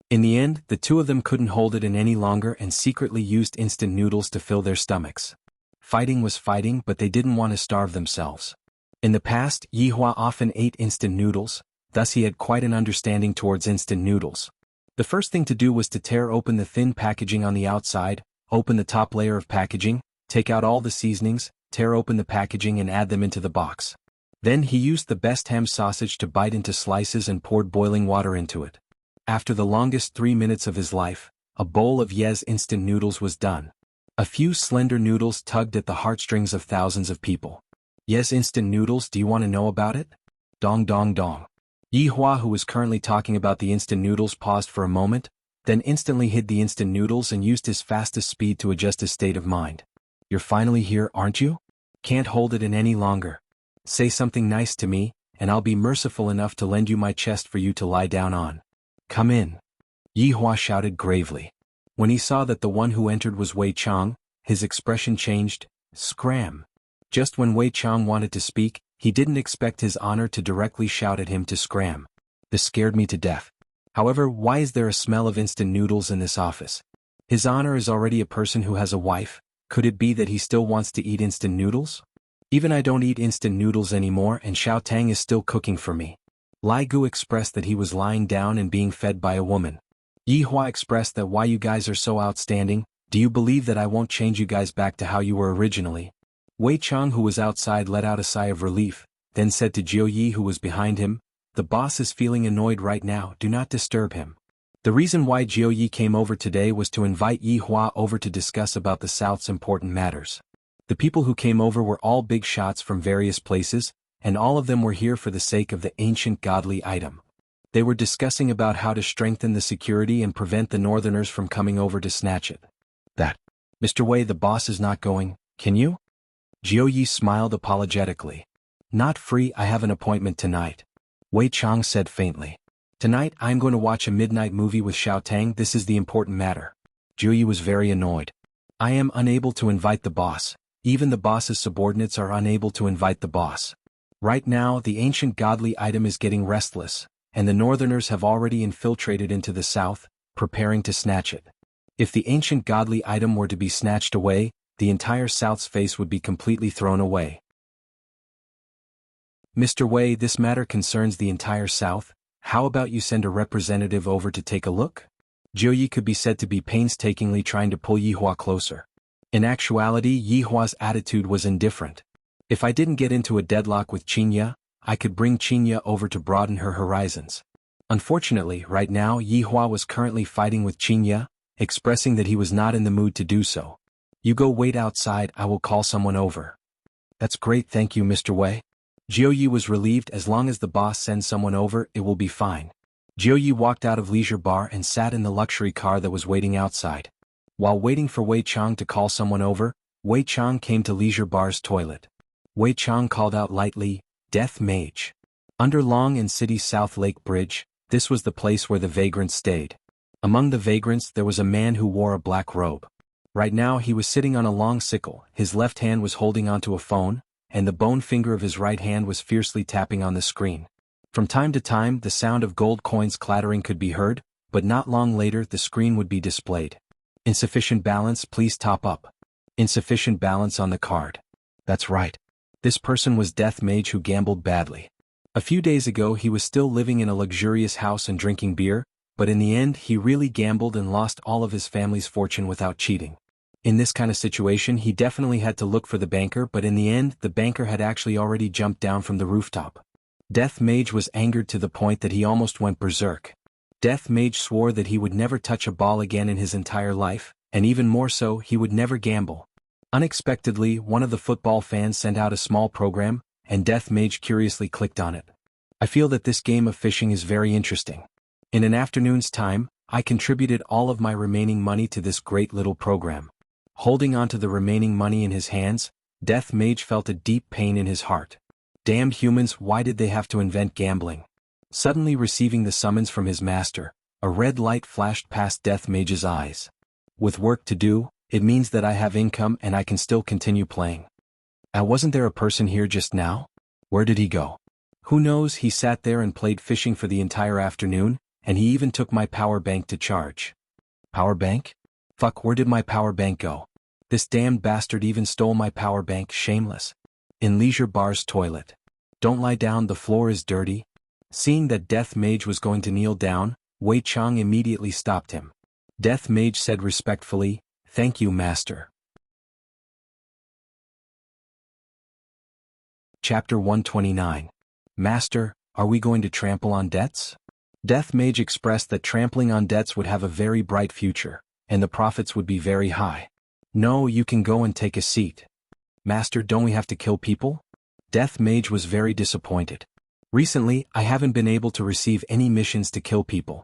In the end, the two of them couldn't hold it in any longer and secretly used instant noodles to fill their stomachs. Fighting was fighting, but they didn't want to starve themselves. In the past, Yihua often ate instant noodles, thus he had quite an understanding towards instant noodles. The first thing to do was to tear open the thin packaging on the outside, open the top layer of packaging, take out all the seasonings, tear open the packaging and add them into the box. Then he used the best ham sausage to bite into slices and poured boiling water into it. After the longest 3 minutes of his life, a bowl of Yes instant noodles was done. A few slender noodles tugged at the heartstrings of thousands of people. Yes instant noodles, do you want to know about it? Dong dong dong. Yihua, who was currently talking about the instant noodles, paused for a moment, then instantly hid the instant noodles and used his fastest speed to adjust his state of mind. You're finally here, aren't you? Can't hold it in any longer. Say something nice to me, and I'll be merciful enough to lend you my chest for you to lie down on. Come in. Yihua shouted gravely. When he saw that the one who entered was Wei Chang, his expression changed. Scram. Just when Wei Chang wanted to speak, he didn't expect his honor to directly shout at him to scram. This scared me to death. However, why is there a smell of instant noodles in this office? His honor is already a person who has a wife. Could it be that he still wants to eat instant noodles? Even I don't eat instant noodles anymore and Xiao Tang is still cooking for me. Lai Gu expressed that he was lying down and being fed by a woman. Yihua expressed that why you guys are so outstanding, do you believe that I won't change you guys back to how you were originally? Wei Chang, who was outside, let out a sigh of relief, then said to Jiu Yi, who was behind him, the boss is feeling annoyed right now, do not disturb him. The reason why Jiu Yi came over today was to invite Yihua over to discuss about the South's important matters. The people who came over were all big shots from various places, and all of them were here for the sake of the ancient godly item. They were discussing about how to strengthen the security and prevent the northerners from coming over to snatch it. That. Mr. Wei, the boss is not going, can you? Jiu Yi smiled apologetically. Not free, I have an appointment tonight. Wei Chang said faintly. Tonight I'm going to watch a midnight movie with Xiao Tang, this is the important matter. Jiuyi was very annoyed. I am unable to invite the boss. Even the boss's subordinates are unable to invite the boss. Right now the ancient godly item is getting restless, and the northerners have already infiltrated into the south, preparing to snatch it. If the ancient godly item were to be snatched away, the entire south's face would be completely thrown away. Mr. Wei, this matter concerns the entire south. How about you send a representative over to take a look? Jiuyi could be said to be painstakingly trying to pull Yihua closer. In actuality, Yihua's attitude was indifferent. If I didn't get into a deadlock with Xianxia, I could bring Xianxia over to broaden her horizons. Unfortunately, right now Yihua was currently fighting with Xianxia, expressing that he was not in the mood to do so. You go wait outside, I will call someone over. That's great, thank you, Mr. Wei. Jiuyi was relieved. As long as the boss sends someone over, it will be fine. Jiuyi walked out of Leisure Bar and sat in the luxury car that was waiting outside. While waiting for Wei Chang to call someone over, Wei Chang came to Leisure Bar's toilet. Wei Chang called out lightly, "Death Mage." Under Long and City's South Lake Bridge, this was the place where the vagrants stayed. Among the vagrants there was a man who wore a black robe. Right now he was sitting on a long sickle, his left hand was holding onto a phone, and the bone finger of his right hand was fiercely tapping on the screen. From time to time the sound of gold coins clattering could be heard, but not long later the screen would be displayed. Insufficient balance, please top up. Insufficient balance on the card. That's right. This person was Death Mage who gambled badly. A few days ago he was still living in a luxurious house and drinking beer, but in the end he really gambled and lost all of his family's fortune without cheating. In this kind of situation he definitely had to look for the banker, but in the end the banker had actually already jumped down from the rooftop. Death Mage was angered to the point that he almost went berserk. Death Mage swore that he would never touch a ball again in his entire life, and even more so, he would never gamble. Unexpectedly, one of the football fans sent out a small program, and Death Mage curiously clicked on it. I feel that this game of fishing is very interesting. In an afternoon's time, I contributed all of my remaining money to this great little program. Holding on to the remaining money in his hands, Death Mage felt a deep pain in his heart. Damned humans, why did they have to invent gambling? Suddenly receiving the summons from his master, a red light flashed past Death Mage's eyes. With work to do, it means that I have income and I can still continue playing. Wasn't there a person here just now? Where did he go? Who knows, he sat there and played fishing for the entire afternoon, and he even took my power bank to charge. Power bank? Fuck, where did my power bank go? This damned bastard even stole my power bank, shameless. In Leisure Bar's toilet. Don't lie down, the floor is dirty. Seeing that Death Mage was going to kneel down, Wei Chang immediately stopped him. Death Mage said respectfully, "Thank you, Master." Chapter 129. Master, are we going to trample on debts? Death Mage expressed that trampling on debts would have a very bright future, and the profits would be very high. No, you can go and take a seat. Master, don't we have to kill people? Death Mage was very disappointed. Recently, I haven't been able to receive any missions to kill people.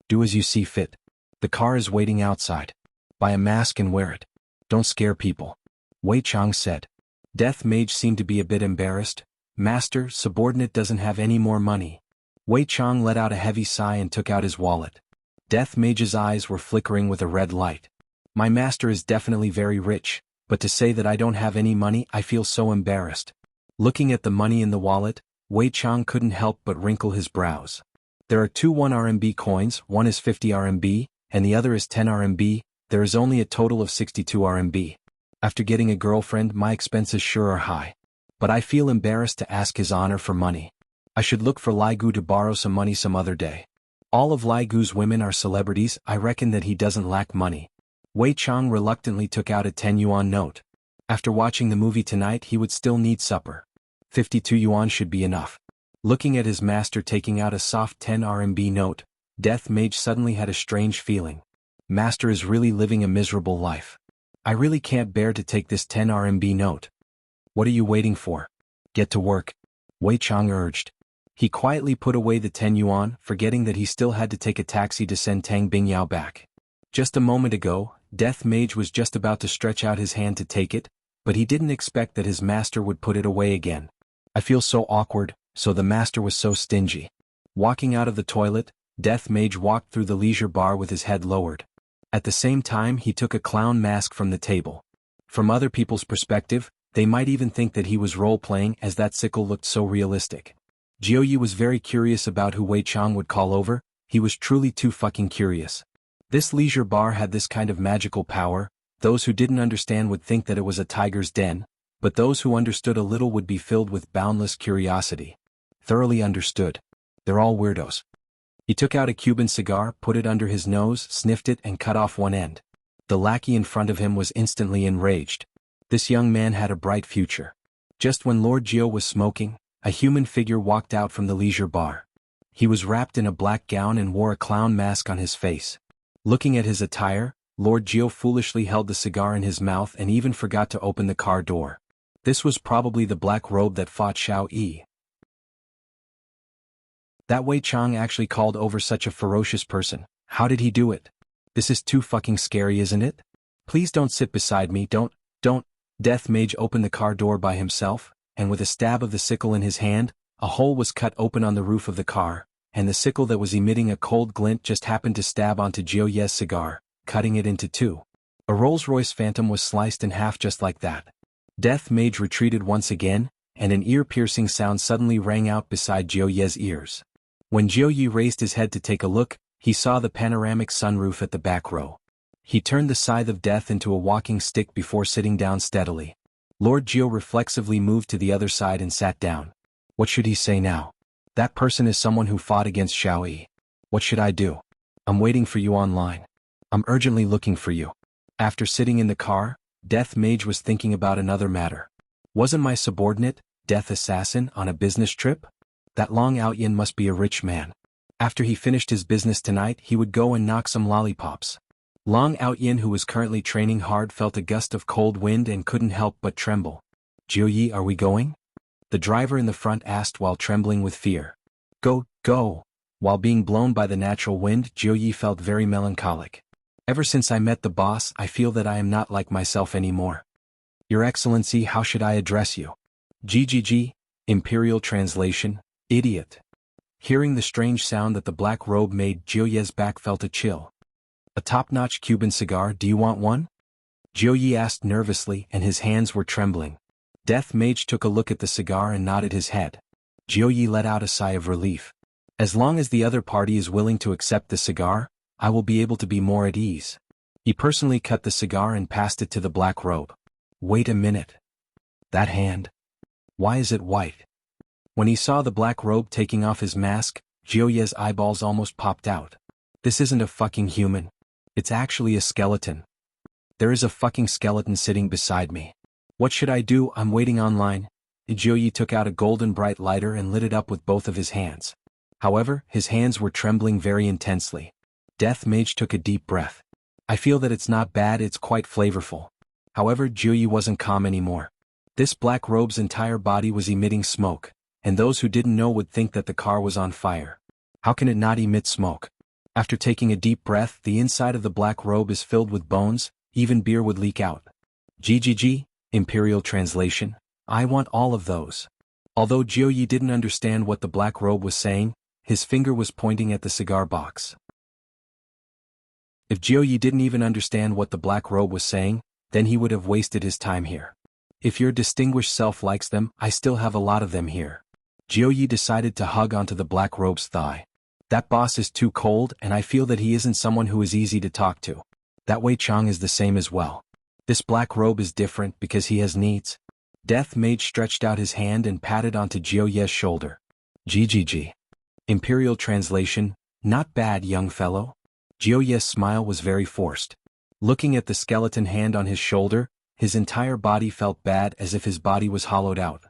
Do as you see fit. The car is waiting outside. Buy a mask and wear it. Don't scare people. Wei Chang said. Death Mage seemed to be a bit embarrassed. Master, subordinate doesn't have any more money. Wei Chang let out a heavy sigh and took out his wallet. Death Mage's eyes were flickering with a red light. My master is definitely very rich, but to say that I don't have any money, I feel so embarrassed. Looking at the money in the wallet, Wei Chang couldn't help but wrinkle his brows. There are two 1 RMB coins, one is 50 RMB, and the other is 10 RMB, there is only a total of 62 RMB. After getting a girlfriend, my expenses sure are high. But I feel embarrassed to ask His Honor for money. I should look for Lai Gu to borrow some money some other day. All of Lai Gu's women are celebrities, I reckon that he doesn't lack money. Wei Chang reluctantly took out a 10 yuan note. After watching the movie tonight he would still need supper. 52 yuan should be enough. Looking at his master taking out a soft 10 RMB note, Death Mage suddenly had a strange feeling. Master is really living a miserable life. I really can't bear to take this 10 RMB note. What are you waiting for? Get to work. Wei Chang urged. He quietly put away the 10 yuan, forgetting that he still had to take a taxi to send Tang Bingyao back. Just a moment ago, Death Mage was just about to stretch out his hand to take it, but he didn't expect that his master would put it away again. I feel so awkward, so the master was so stingy. Walking out of the toilet, Death Mage walked through the Leisure Bar with his head lowered. At the same time he took a clown mask from the table. From other people's perspective, they might even think that he was role-playing as that sickle looked so realistic. Jiu was very curious about who Wei Chang would call over, he was truly too fucking curious. This leisure bar had this kind of magical power, those who didn't understand would think that it was a tiger's den, but those who understood a little would be filled with boundless curiosity. Thoroughly understood. They're all weirdos. He took out a Cuban cigar, put it under his nose, sniffed it and cut off one end. The lackey in front of him was instantly enraged. This young man had a bright future. Just when Lord Gio was smoking, a human figure walked out from the leisure bar. He was wrapped in a black gown and wore a clown mask on his face. Looking at his attire, Lord Gio foolishly held the cigar in his mouth and even forgot to open the car door. This was probably the black robe that fought Xiao Yi. That Wei Chang actually called over such a ferocious person. How did he do it? This is too fucking scary, isn't it? Please don't sit beside me, don't. Death Mage opened the car door by himself, and with a stab of the sickle in his hand, a hole was cut open on the roof of the car, and the sickle that was emitting a cold glint just happened to stab onto Jiu Ye's cigar, cutting it into two. A Rolls-Royce Phantom was sliced in half just like that. Death Mage retreated once again, and an ear-piercing sound suddenly rang out beside Jiu Ye's ears. When Jiu Ye raised his head to take a look, he saw the panoramic sunroof at the back row. He turned the scythe of death into a walking stick before sitting down steadily. Lord Gio reflexively moved to the other side and sat down. What should he say now? That person is someone who fought against Xiao Yi. What should I do? I'm waiting for you online. I'm urgently looking for you. After sitting in the car, Death Mage was thinking about another matter. Wasn't my subordinate, Death Assassin, on a business trip? That Long Outyin must be a rich man. After he finished his business tonight, he would go and knock some lollipops. Long Outyin, who was currently training hard, felt a gust of cold wind and couldn't help but tremble. Jiu Yi, are we going? The driver in the front asked while trembling with fear. Go. While being blown by the natural wind, Jiu Yi felt very melancholic. Ever since I met the boss, I feel that I am not like myself anymore. Your Excellency, how should I address you? GGG, Imperial Translation, Idiot. Hearing the strange sound that the black robe made, Jiu Ye's back felt a chill. A top-notch Cuban cigar, do you want one? Jiu Yi asked nervously, and his hands were trembling. Death Mage took a look at the cigar and nodded his head. Jiu Yi let out a sigh of relief. As long as the other party is willing to accept the cigar, I will be able to be more at ease. He personally cut the cigar and passed it to the black robe. Wait a minute. That hand. Why is it white? When he saw the black robe taking off his mask, Jiu Ye's eyeballs almost popped out. This isn't a fucking human. It's actually a skeleton. There is a fucking skeleton sitting beside me. What should I do? I'm waiting online. Jiu Yi took out a golden bright lighter and lit it up with both of his hands. However, his hands were trembling very intensely. Death Mage took a deep breath. I feel that it's not bad, it's quite flavorful. However, Jiu Yi wasn't calm anymore. This black robe's entire body was emitting smoke, and those who didn't know would think that the car was on fire. How can it not emit smoke? After taking a deep breath, the inside of the black robe is filled with bones, even beer would leak out. GGG, Imperial Translation, I want all of those. Although Jiu Yi didn't understand what the black robe was saying, his finger was pointing at the cigar box. If Jiu Yi didn't even understand what the black robe was saying, then he would have wasted his time here. If your distinguished self likes them, I still have a lot of them here. Jiu Yi decided to hug onto the black robe's thigh. That boss is too cold, and I feel that he isn't someone who is easy to talk to. That Wei Chang is the same as well. This black robe is different because he has needs. Death Mage stretched out his hand and patted onto Jiu Ye's shoulder. GGG. Imperial Translation, not bad, young fellow. Jiu Ye's smile was very forced. Looking at the skeleton hand on his shoulder, his entire body felt bad, as if his body was hollowed out.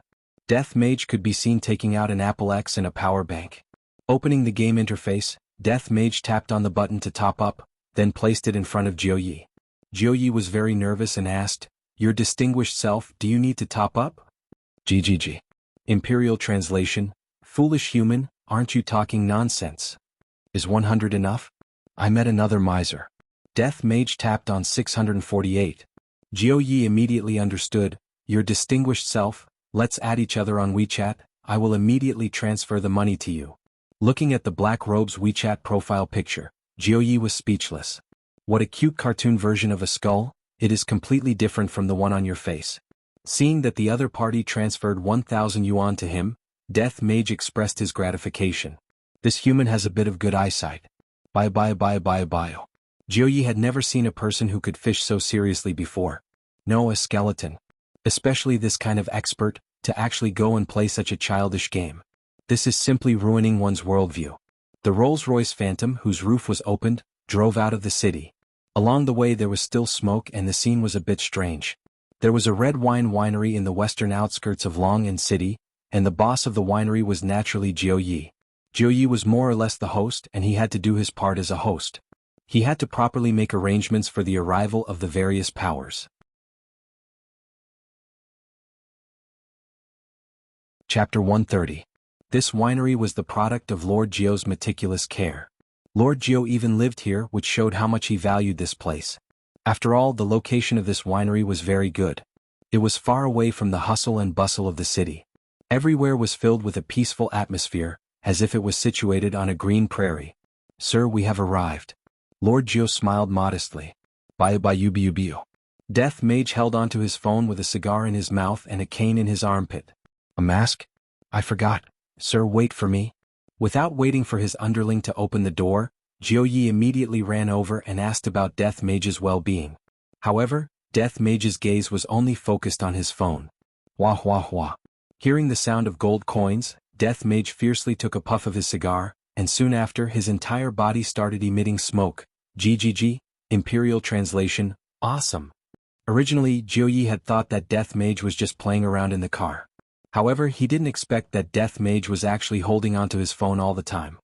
Death Mage could be seen taking out an Apple X and a power bank. Opening the game interface, Death Mage tapped on the button to top up, then placed it in front of Jiu Yi. Jiu Yi was very nervous and asked, Your distinguished self, do you need to top up? GGG. Imperial Translation, Foolish human, aren't you talking nonsense? Is 100 enough? I met another miser. Death Mage tapped on 648. Jiu Yi immediately understood, Your distinguished self, let's add each other on WeChat, I will immediately transfer the money to you. Looking at the black robe's WeChat profile picture, Jiu Yi was speechless. What a cute cartoon version of a skull, it is completely different from the one on your face. Seeing that the other party transferred 1,000 yuan to him, Death Mage expressed his gratification. This human has a bit of good eyesight. Bye. Jiuyi had never seen a person who could fish so seriously before. No, a skeleton. Especially this kind of expert, to actually go and play such a childish game. This is simply ruining one's worldview. The Rolls-Royce Phantom, whose roof was opened, drove out of the city. Along the way there was still smoke and the scene was a bit strange. There was a red wine winery in the western outskirts of Long'an City, and the boss of the winery was naturally Jiuyi. Jiuyi was more or less the host and he had to do his part as a host. He had to properly make arrangements for the arrival of the various powers. Chapter 130. This winery was the product of Lord Jiu's meticulous care. Lord Jiu even lived here, which showed how much he valued this place. After all, the location of this winery was very good. It was far away from the hustle and bustle of the city. Everywhere was filled with a peaceful atmosphere, as if it was situated on a green prairie. Sir, we have arrived. Lord Jiu smiled modestly. Bye. Death Mage held onto his phone with a cigar in his mouth and a cane in his armpit. A mask? I forgot. Sir, wait for me. Without waiting for his underling to open the door, Jiuyi immediately ran over and asked about Death Mage's well-being. However, Death Mage's gaze was only focused on his phone. Wah. Hearing the sound of gold coins, Death Mage fiercely took a puff of his cigar, and soon after his entire body started emitting smoke. GGG, Imperial Translation, awesome. Originally, Jiuyi had thought that Death Mage was just playing around in the car. However, he didn't expect that Death Mage was actually holding onto his phone all the time.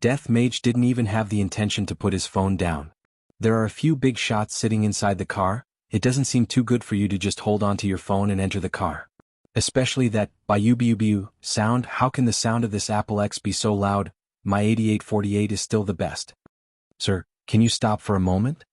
Death Mage didn't even have the intention to put his phone down. There are a few big shots sitting inside the car, it doesn't seem too good for you to just hold onto your phone and enter the car. Especially that biu sound. How can the sound of this Apple X be so loud? My 8848 is still the best. Sir, can you stop for a moment?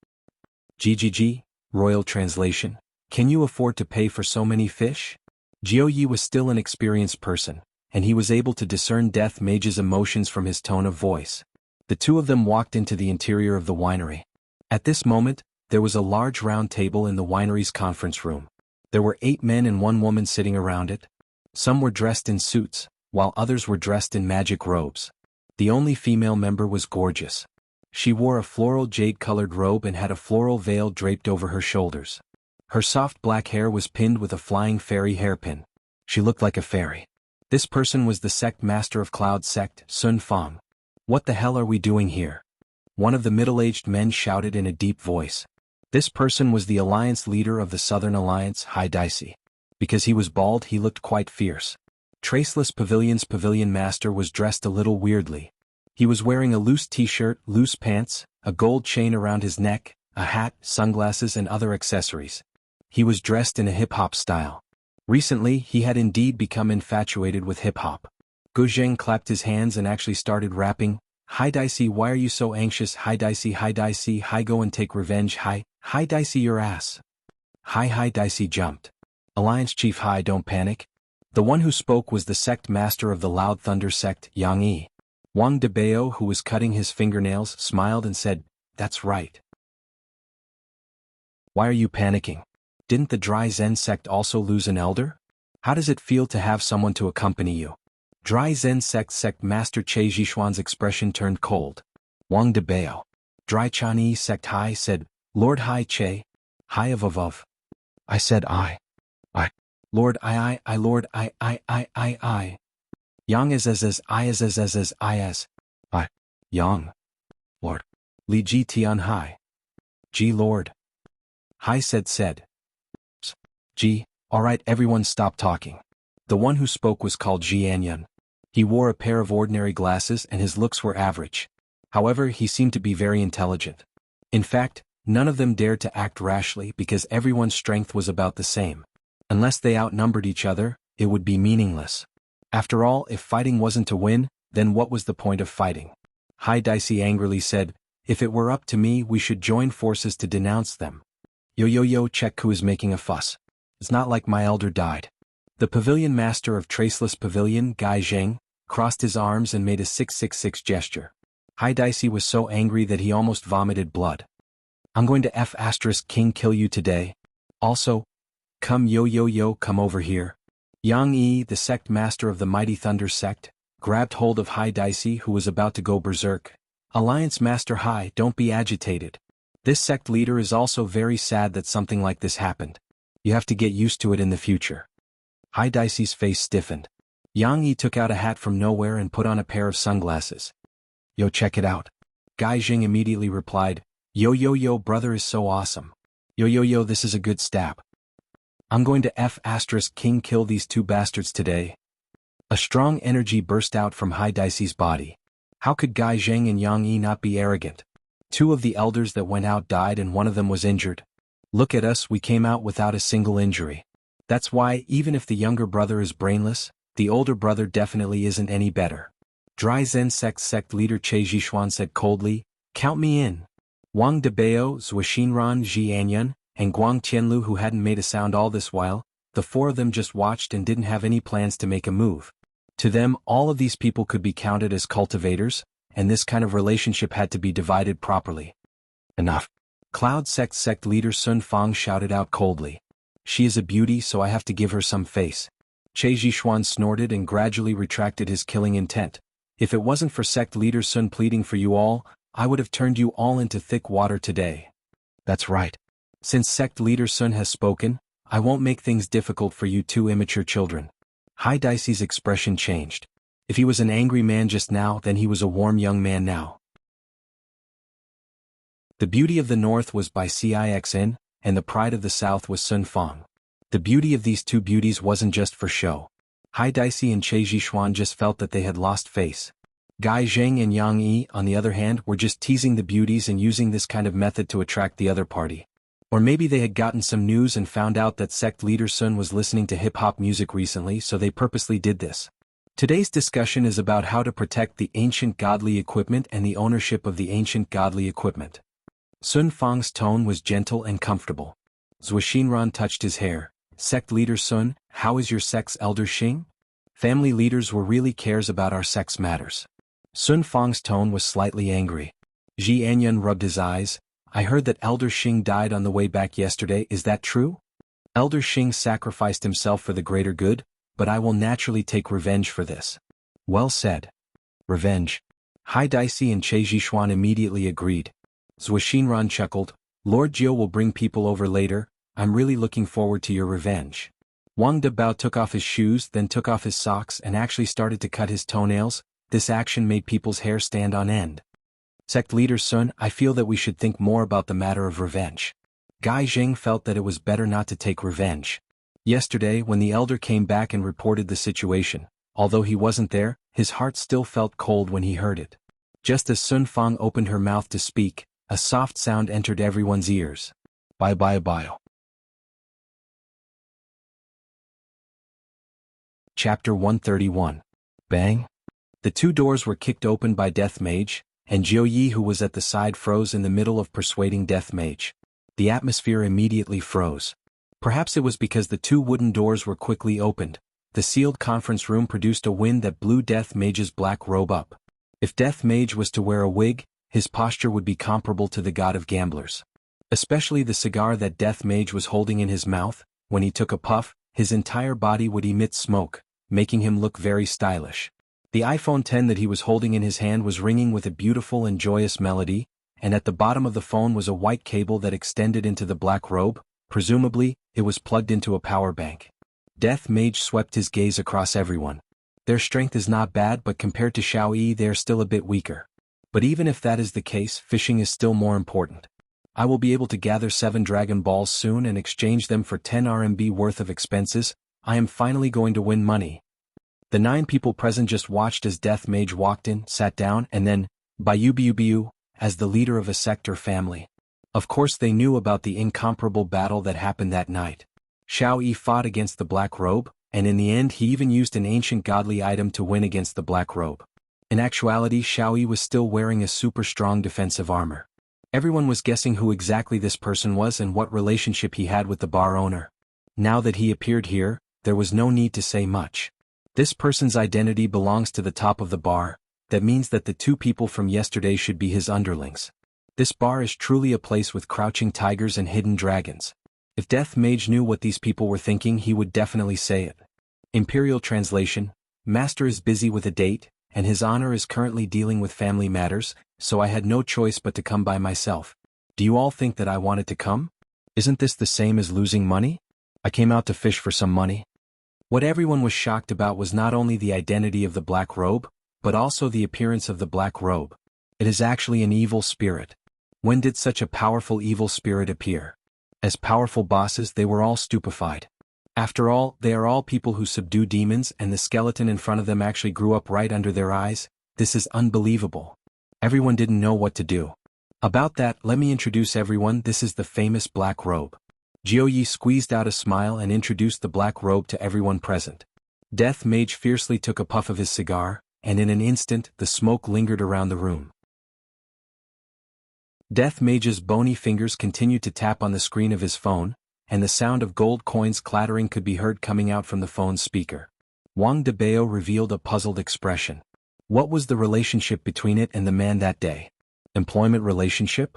GGG, Royal Translation. Can you afford to pay for so many fish? Jiuyi was still an experienced person, and he was able to discern Death Mage's emotions from his tone of voice. The two of them walked into the interior of the winery. At this moment, there was a large round table in the winery's conference room. There were 8 men and 1 woman sitting around it. Some were dressed in suits, while others were dressed in magic robes. The only female member was gorgeous. She wore a floral jade-colored robe and had a floral veil draped over her shoulders. Her soft black hair was pinned with a flying fairy hairpin. She looked like a fairy. This person was the sect master of Cloud Sect, Sun Fang. What the hell are we doing here? One of the middle-aged men shouted in a deep voice. This person was the alliance leader of the Southern Alliance, Hai Daisy. Because he was bald, he looked quite fierce. Traceless Pavilion's pavilion master was dressed a little weirdly. He was wearing a loose t-shirt, loose pants, a gold chain around his neck, a hat, sunglasses and other accessories. He was dressed in a hip-hop style. Recently, he had indeed become infatuated with hip-hop. Guzheng clapped his hands and actually started rapping. Hai Daisy, why are you so anxious? Hai Daisy, hi go and take revenge. Hai Daisy, your ass. Hai Daisy jumped. Alliance Chief Hai, don't panic. The one who spoke was the sect master of the Loud Thunder sect, Yang. Wang Debao, who was cutting his fingernails, smiled and said, that's right. Why are you panicking? Didn't the Dry Zen sect also lose an elder? How does it feel to have someone to accompany you? Dry Zen sect master Che Zhishuan's expression turned cold. Wang Debao. Dry Chinese sect Hai said, Lord Hai Che. Hai of. I said I. Lord I. Lord I. Yang as I. Yang. Lord. Li Ji Tian Hai. G Lord. Hai said. G, alright everyone stop talking. The one who spoke was called Xianhuan. He wore a pair of ordinary glasses and his looks were average. However, he seemed to be very intelligent. In fact, none of them dared to act rashly because everyone's strength was about the same. Unless they outnumbered each other, it would be meaningless. After all, if fighting wasn't to win, then what was the point of fighting? Hai Daisy angrily said, if it were up to me, we should join forces to denounce them. Yo, check who is making a fuss. It's not like my elder died. The pavilion master of Traceless Pavilion, Gai Zheng, crossed his arms and made a 666 gesture. Hai Daisy was so angry that he almost vomited blood. I'm going to King kill you today. Also, come yo, come over here. Yang the sect master of the Mighty Thunder sect, grabbed hold of Hai Dicey who was about to go berserk. Alliance Master Hai, don't be agitated. This sect leader is also very sad that something like this happened. You have to get used to it in the future. Hai Dicey's face stiffened. Yang took out a hat from nowhere and put on a pair of sunglasses. Yo, check it out. Gai Jing immediately replied, yo, brother is so awesome. Yo, this is a good stab. I'm going to King kill these two bastards today. A strong energy burst out from Hai Dicey's body. How could Gai Zheng and Yang not be arrogant? Two of the elders that went out died and one of them was injured. Look at us, we came out without a single injury. That's why, even if the younger brother is brainless, the older brother definitely isn't any better. Dry Zen sect leader Che Zhishuan said coldly, count me in. Wang Debao, Xuanhuan Jianyun, and Guang Tianlu, who hadn't made a sound all this while, the four of them just watched and didn't have any plans to make a move. To them, all of these people could be counted as cultivators, and this kind of relationship had to be divided properly. Enough. Cloud sect leader Sun Fang shouted out coldly. She is a beauty, so I have to give her some face. Che Zhishuan snorted and gradually retracted his killing intent. If it wasn't for sect leader Sun pleading for you all, I would have turned you all into thick water today. That's right. Since sect leader Sun has spoken, I won't make things difficult for you two immature children. Hai Dicey's expression changed. If he was an angry man just now, then he was a warm young man now. The beauty of the north was by Cixin, and the pride of the south was Sun Fang. The beauty of these two beauties wasn't just for show. Hai Dicey and Che Zhishuan just felt that they had lost face. Gai Zheng and Yang on the other hand, were just teasing the beauties and using this kind of method to attract the other party. Or maybe they had gotten some news and found out that sect leader Sun was listening to hip-hop music recently, so they purposely did this. Today's discussion is about how to protect the ancient godly equipment and the ownership of the ancient godly equipment. Sun Fang's tone was gentle and comfortable. Xuanhuan touched his hair. Sect leader Sun, how is your sect's elder Xing? Family leaders were really cares about our sect's matters. Sun Fang's tone was slightly angry. Jianyun rubbed his eyes. I heard that Elder Xing died on the way back yesterday, is that true? Elder Xing sacrificed himself for the greater good, but I will naturally take revenge for this. Well said. Revenge. Hai Dicey and Che Zhishuan immediately agreed. Xuanhuan chuckled, Lord Jiu will bring people over later, I'm really looking forward to your revenge. Wang Debao took off his shoes, then took off his socks and actually started to cut his toenails. This action made people's hair stand on end. Sect leader Sun, I feel that we should think more about the matter of revenge. Gai Zheng felt that it was better not to take revenge. Yesterday, when the elder came back and reported the situation, although he wasn't there, his heart still felt cold when he heard it. Just as Sun Fang opened her mouth to speak, a soft sound entered everyone's ears. Bye. Chapter 131. Bang. The two doors were kicked open by Death Mage, and Jiu Yi, who was at the side, froze in the middle of persuading Death Mage. The atmosphere immediately froze. Perhaps it was because the two wooden doors were quickly opened. The sealed conference room produced a wind that blew Death Mage's black robe up. If Death Mage was to wear a wig, his posture would be comparable to the god of gamblers. Especially the cigar that Death Mage was holding in his mouth, when he took a puff, his entire body would emit smoke, making him look very stylish. The iPhone 10 that he was holding in his hand was ringing with a beautiful and joyous melody, and at the bottom of the phone was a white cable that extended into the black robe. Presumably, it was plugged into a power bank. Death Mage swept his gaze across everyone. Their strength is not bad, but compared to Xiao Yi they are still a bit weaker. But even if that is the case, fishing is still more important. I will be able to gather 7 Dragon Balls soon and exchange them for 10 RMB worth of expenses. I am finally going to win money. The 9 people present just watched as Death Mage walked in, sat down, and then, Biu, as the leader of a sector family. Of course they knew about the incomparable battle that happened that night. Xiao Yi fought against the Black Robe, and in the end he even used an ancient godly item to win against the Black Robe. In actuality, Xiao Yi was still wearing a super strong defensive armor. Everyone was guessing who exactly this person was and what relationship he had with the bar owner. Now that he appeared here, there was no need to say much. This person's identity belongs to the top of the bar. That means that the 2 people from yesterday should be his underlings. This bar is truly a place with crouching tigers and hidden dragons. If Death Mage knew what these people were thinking, he would definitely say it. Imperial translation: Master is busy with a date, and his honor is currently dealing with family matters, so I had no choice but to come by myself. Do you all think that I wanted to come? Isn't this the same as losing money? I came out to fish for some money. What everyone was shocked about was not only the identity of the black robe, but also the appearance of the black robe. It is actually an evil spirit. When did such a powerful evil spirit appear? As powerful bosses, they were all stupefied. After all, they are all people who subdue demons, and the skeleton in front of them actually grew up right under their eyes. This is unbelievable. Everyone didn't know what to do. About that, let me introduce everyone. This is the famous black robe. Jiu squeezed out a smile and introduced the black robe to everyone present. Death Mage fiercely took a puff of his cigar, and in an instant, the smoke lingered around the room. Death Mage's bony fingers continued to tap on the screen of his phone, and the sound of gold coins clattering could be heard coming out from the phone's speaker. Wang Debao revealed a puzzled expression. What was the relationship between it and the man that day? Employment relationship?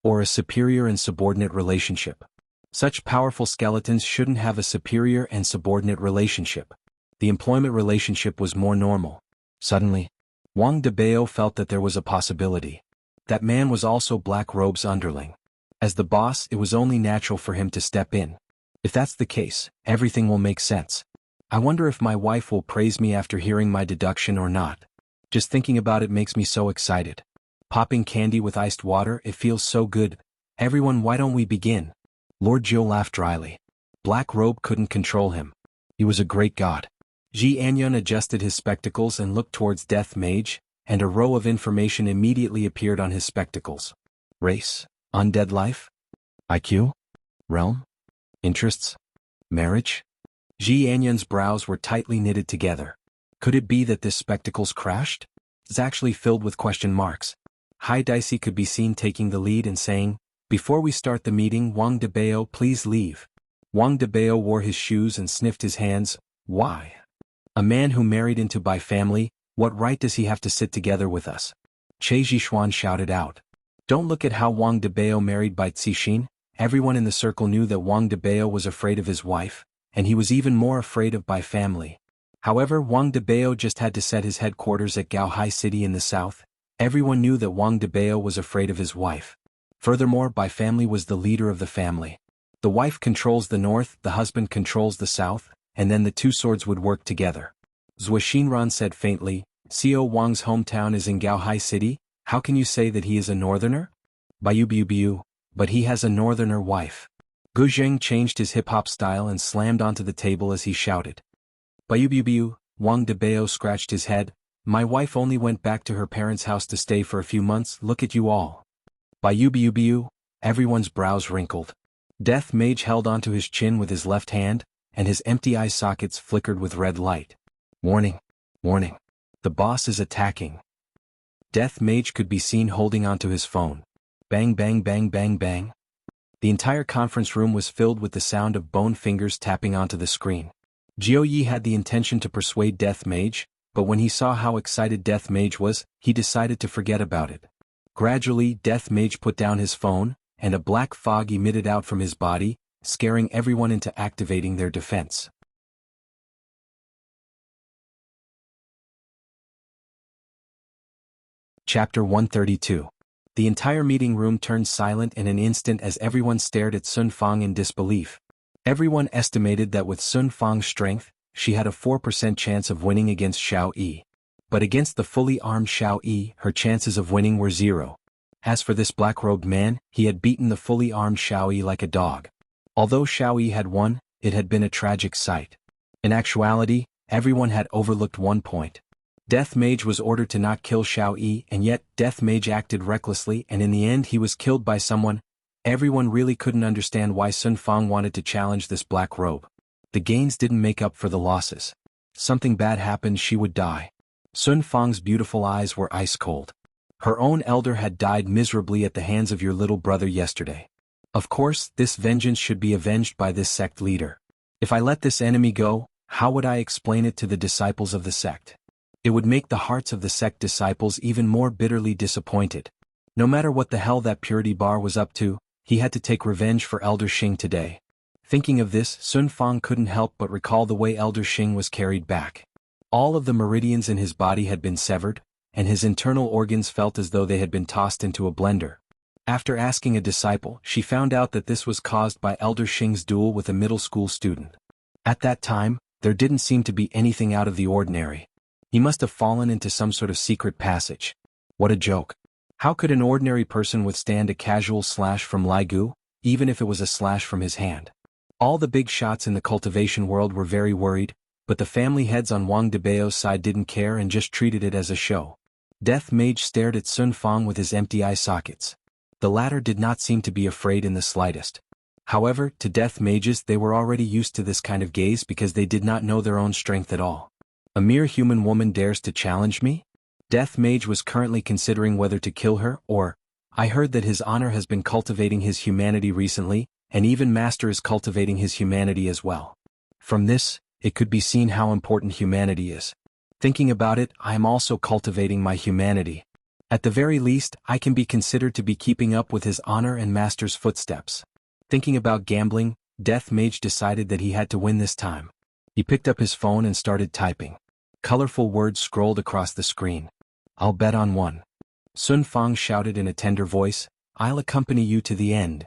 Or a superior and subordinate relationship? Such powerful skeletons shouldn't have a superior and subordinate relationship. The employment relationship was more normal. Suddenly, Wang Debao felt that there was a possibility. That man was also Black Robe's underling. As the boss, it was only natural for him to step in. If that's the case, everything will make sense. I wonder if my wife will praise me after hearing my deduction or not. Just thinking about it makes me so excited. Popping candy with iced water, it feels so good. Everyone, why don't we begin? Lord Jiu laughed dryly. Black Robe couldn't control him. He was a great god. Xianhuan adjusted his spectacles and looked towards Death Mage, and a row of information immediately appeared on his spectacles. Race, undead life, IQ, realm, interests, marriage. Xianhuan's brows were tightly knitted together. Could it be that this spectacles crashed? It's actually filled with question marks. Hai Dicey could be seen taking the lead and saying, "Before we start the meeting, Wang Debao, please leave." Wang Debao wore his shoes and sniffed his hands. Why? A man who married into by family, what right does he have to sit together with us? Che Zixuan shouted out. Don't look at how Wang Debao married by Cixin. Everyone in the circle knew that Wang Debao was afraid of his wife, and he was even more afraid of by family. However, Wang Debao just had to set his headquarters at Gaohai City in the south. Everyone knew that Wang Debao was afraid of his wife. Furthermore, by family was the leader of the family. The wife controls the north, the husband controls the south, and then the two swords would work together. Xuanhuan said faintly, Xiao Wang's hometown is in Gaohai City. How can you say that he is a northerner? Biu, but he has a northerner wife. Gu Zheng changed his hip-hop style and slammed onto the table as he shouted. Biu, Wang Debao scratched his head. My wife only went back to her parents' house to stay for a few months. Look at you all. Biu, everyone's brows wrinkled. Death Mage held onto his chin with his left hand, and his empty eye sockets flickered with red light. Warning, warning. The boss is attacking. Death Mage could be seen holding onto his phone. Bang bang bang bang bang. The entire conference room was filled with the sound of bone fingers tapping onto the screen. Jiu Yi had the intention to persuade Death Mage, but when he saw how excited Death Mage was, he decided to forget about it. Gradually, Death Mage put down his phone, and a black fog emitted out from his body, scaring everyone into activating their defense. Chapter 132. The entire meeting room turned silent in an instant as everyone stared at Sun Fang in disbelief. Everyone estimated that with Sun Fang's strength, she had a 4% chance of winning against Xiao Yi. But against the fully armed Xiao Yi, her chances of winning were 0. As for this black-robed man, he had beaten the fully armed Xiao Yi like a dog. Although Xiao Yi had won, it had been a tragic sight. In actuality, everyone had overlooked one point. Death Mage was ordered to not kill Xiao Yi, and yet Death Mage acted recklessly, and in the end he was killed by someone. Everyone really couldn't understand why Sun Fang wanted to challenge this black robe. The gains didn't make up for the losses. Something bad happened, she would die. Sun Fang's beautiful eyes were ice cold. Her own elder had died miserably at the hands of your little brother yesterday. Of course, this vengeance should be avenged by this sect leader. If I let this enemy go, how would I explain it to the disciples of the sect? It would make the hearts of the sect disciples even more bitterly disappointed. No matter what the hell that purity bar was up to, he had to take revenge for Elder Xing today. Thinking of this, Sun Fang couldn't help but recall the way Elder Xing was carried back. All of the meridians in his body had been severed, and his internal organs felt as though they had been tossed into a blender. After asking a disciple, she found out that this was caused by Elder Xing's duel with a middle school student. At that time, there didn't seem to be anything out of the ordinary. He must have fallen into some sort of secret passage. What a joke. How could an ordinary person withstand a casual slash from Lai Gu, even if it was a slash from his hand? All the big shots in the cultivation world were very worried, but the family heads on Wang Debao's side didn't care and just treated it as a show. Death Mage stared at Sun Fang with his empty eye sockets. The latter did not seem to be afraid in the slightest. However, to Death Mages they were already used to this kind of gaze because they did not know their own strength at all. A mere human woman dares to challenge me? Death Mage was currently considering whether to kill her or, I heard that His Honor has been cultivating his humanity recently, and even Master is cultivating his humanity as well. From this, it could be seen how important humanity is. Thinking about it, I am also cultivating my humanity. At the very least, I can be considered to be keeping up with His Honor and Master's footsteps. Thinking about gambling, Death Mage decided that he had to win this time. He picked up his phone and started typing. Colorful words scrolled across the screen. I'll bet on one. Sun Fang shouted in a tender voice, I'll accompany you to the end.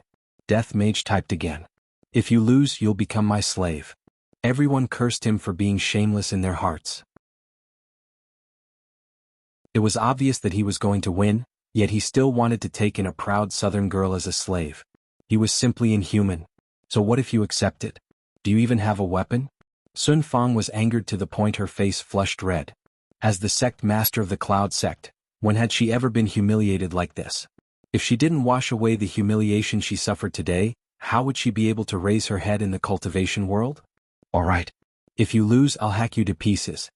Death Mage typed again. If you lose, you'll become my slave. Everyone cursed him for being shameless in their hearts. It was obvious that he was going to win, yet he still wanted to take in a proud southern girl as a slave. He was simply inhuman. So what if you accept it? Do you even have a weapon? Sun Fang was angered to the point her face flushed red. As the sect master of the Cloud sect, when had she ever been humiliated like this? If she didn't wash away the humiliation she suffered today, how would she be able to raise her head in the cultivation world? All right. If you lose, I'll hack you to pieces.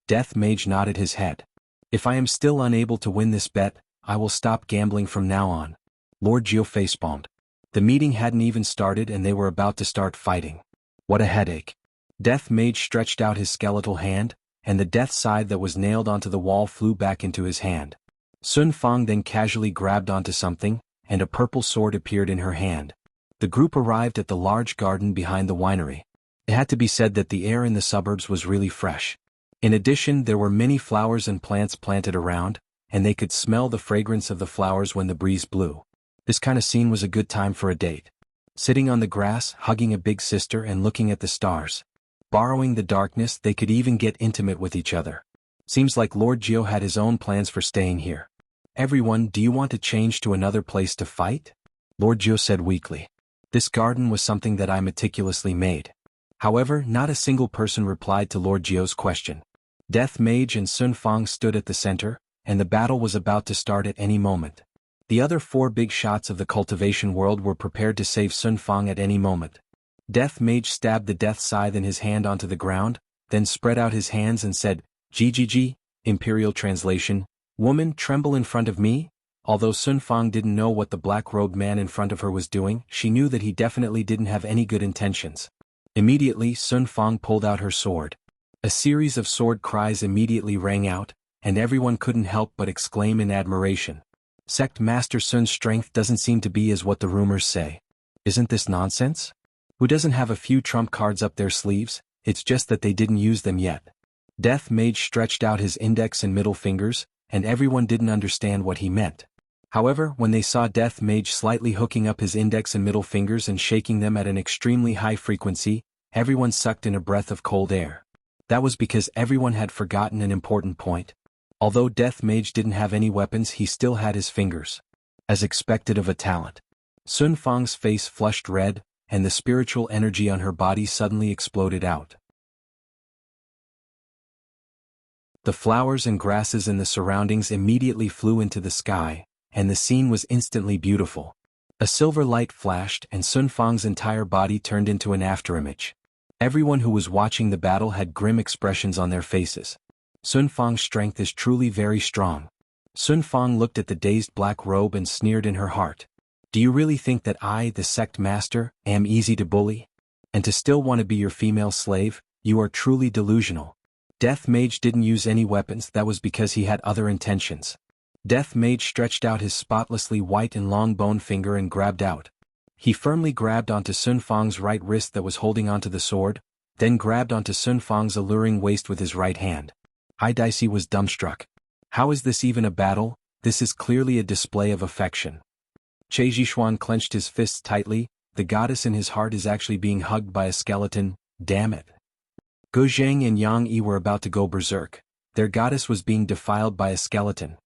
Death Mage nodded his head. If I am still unable to win this bet, I will stop gambling from now on. Lord Jiu facepalmed. The meeting hadn't even started and they were about to start fighting. What a headache. Death Mage stretched out his skeletal hand, and the death side that was nailed onto the wall flew back into his hand. Sun Fang then casually grabbed onto something, and a purple sword appeared in her hand. The group arrived at the large garden behind the winery. It had to be said that the air in the suburbs was really fresh. In addition, there were many flowers and plants planted around, and they could smell the fragrance of the flowers when the breeze blew. This kind of scene was a good time for a date. Sitting on the grass, hugging a big sister and looking at the stars. Borrowing the darkness, they could even get intimate with each other. Seems like Lord Jiu had his own plans for staying here. Everyone, do you want to change to another place to fight? Lord Jiu said weakly. This garden was something that I meticulously made. However, not a single person replied to Lord Jiu's question. Death Mage and Sun Fang stood at the center, and the battle was about to start at any moment. The other four big shots of the cultivation world were prepared to save Sun Fang at any moment. Death Mage stabbed the death scythe in his hand onto the ground, then spread out his hands and said, GGG, Imperial Translation, Woman, tremble in front of me? Although Sun Fang didn't know what the black-robed man in front of her was doing, she knew that he definitely didn't have any good intentions. Immediately, Sun Fang pulled out her sword. A series of sword cries immediately rang out, and everyone couldn't help but exclaim in admiration. Sect Master Sun's strength doesn't seem to be as what the rumors say. Isn't this nonsense? Who doesn't have a few trump cards up their sleeves? It's just that they didn't use them yet. Death Mage stretched out his index and middle fingers, and everyone didn't understand what he meant. However, when they saw Death Mage slightly hooking up his index and middle fingers and shaking them at an extremely high frequency, everyone sucked in a breath of cold air. That was because everyone had forgotten an important point. Although Death Mage didn't have any weapons, he still had his fingers. As expected of a talent. Sun Fang's face flushed red, and the spiritual energy on her body suddenly exploded out. The flowers and grasses in the surroundings immediately flew into the sky, and the scene was instantly beautiful. A silver light flashed and Sun Fang's entire body turned into an afterimage. Everyone who was watching the battle had grim expressions on their faces. Sun Fang's strength is truly very strong. Sun Fang looked at the dazed black robe and sneered in her heart. Do you really think that I, the sect master, am easy to bully? And to still want to be your female slave? You are truly delusional. Death Mage didn't use any weapons, that was because he had other intentions. Death Mage stretched out his spotlessly white and long-boned finger and grabbed out. He firmly grabbed onto Sun Fang's right wrist that was holding onto the sword, then grabbed onto Sun Fang's alluring waist with his right hand. Hai Daisy was dumbstruck. How is this even a battle? This is clearly a display of affection. Che Jixuan clenched his fists tightly. The goddess in his heart is actually being hugged by a skeleton, damn it. Gu Zhang and Yang Yi were about to go berserk. Their goddess was being defiled by a skeleton.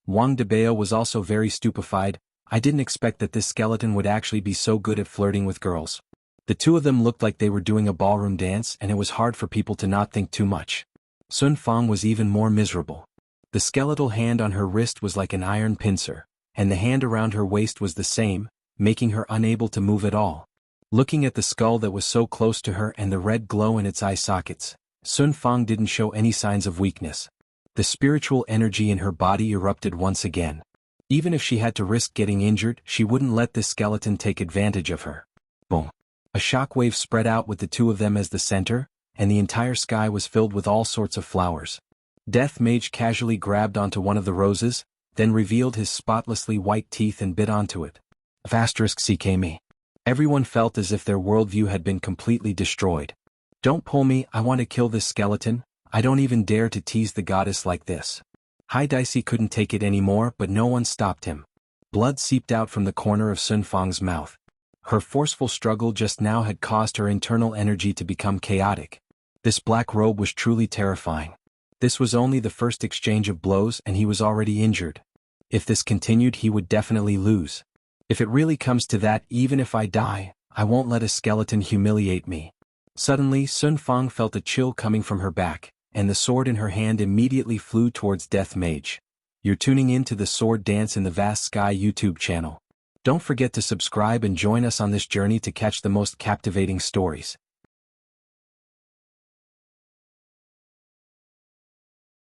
Wang Debao was also very stupefied. I didn't expect that this skeleton would actually be so good at flirting with girls. The two of them looked like they were doing a ballroom dance, and it was hard for people to not think too much. Sun Fang was even more miserable. The skeletal hand on her wrist was like an iron pincer, and the hand around her waist was the same, making her unable to move at all. Looking at the skull that was so close to her and the red glow in its eye sockets, Sun Fang didn't show any signs of weakness. The spiritual energy in her body erupted once again. Even if she had to risk getting injured, she wouldn't let this skeleton take advantage of her. Boom. A shockwave spread out with the two of them as the center, and the entire sky was filled with all sorts of flowers. Death Mage casually grabbed onto one of the roses, then revealed his spotlessly white teeth and bit onto it. *CKME. Everyone felt as if their worldview had been completely destroyed. Don't pull me, I want to kill this skeleton. I don't even dare to tease the goddess like this. Hai Daisy couldn't take it anymore, but no one stopped him. Blood seeped out from the corner of Sun Fang's mouth. Her forceful struggle just now had caused her internal energy to become chaotic. This black robe was truly terrifying. This was only the first exchange of blows and he was already injured. If this continued, he would definitely lose. If it really comes to that, even if I die, I won't let a skeleton humiliate me. Suddenly, Sun Fang felt a chill coming from her back, and the sword in her hand immediately flew towards Death Mage. You're tuning in to the Sword Dance in the Vast Sky YouTube channel. Don't forget to subscribe and join us on this journey to catch the most captivating stories.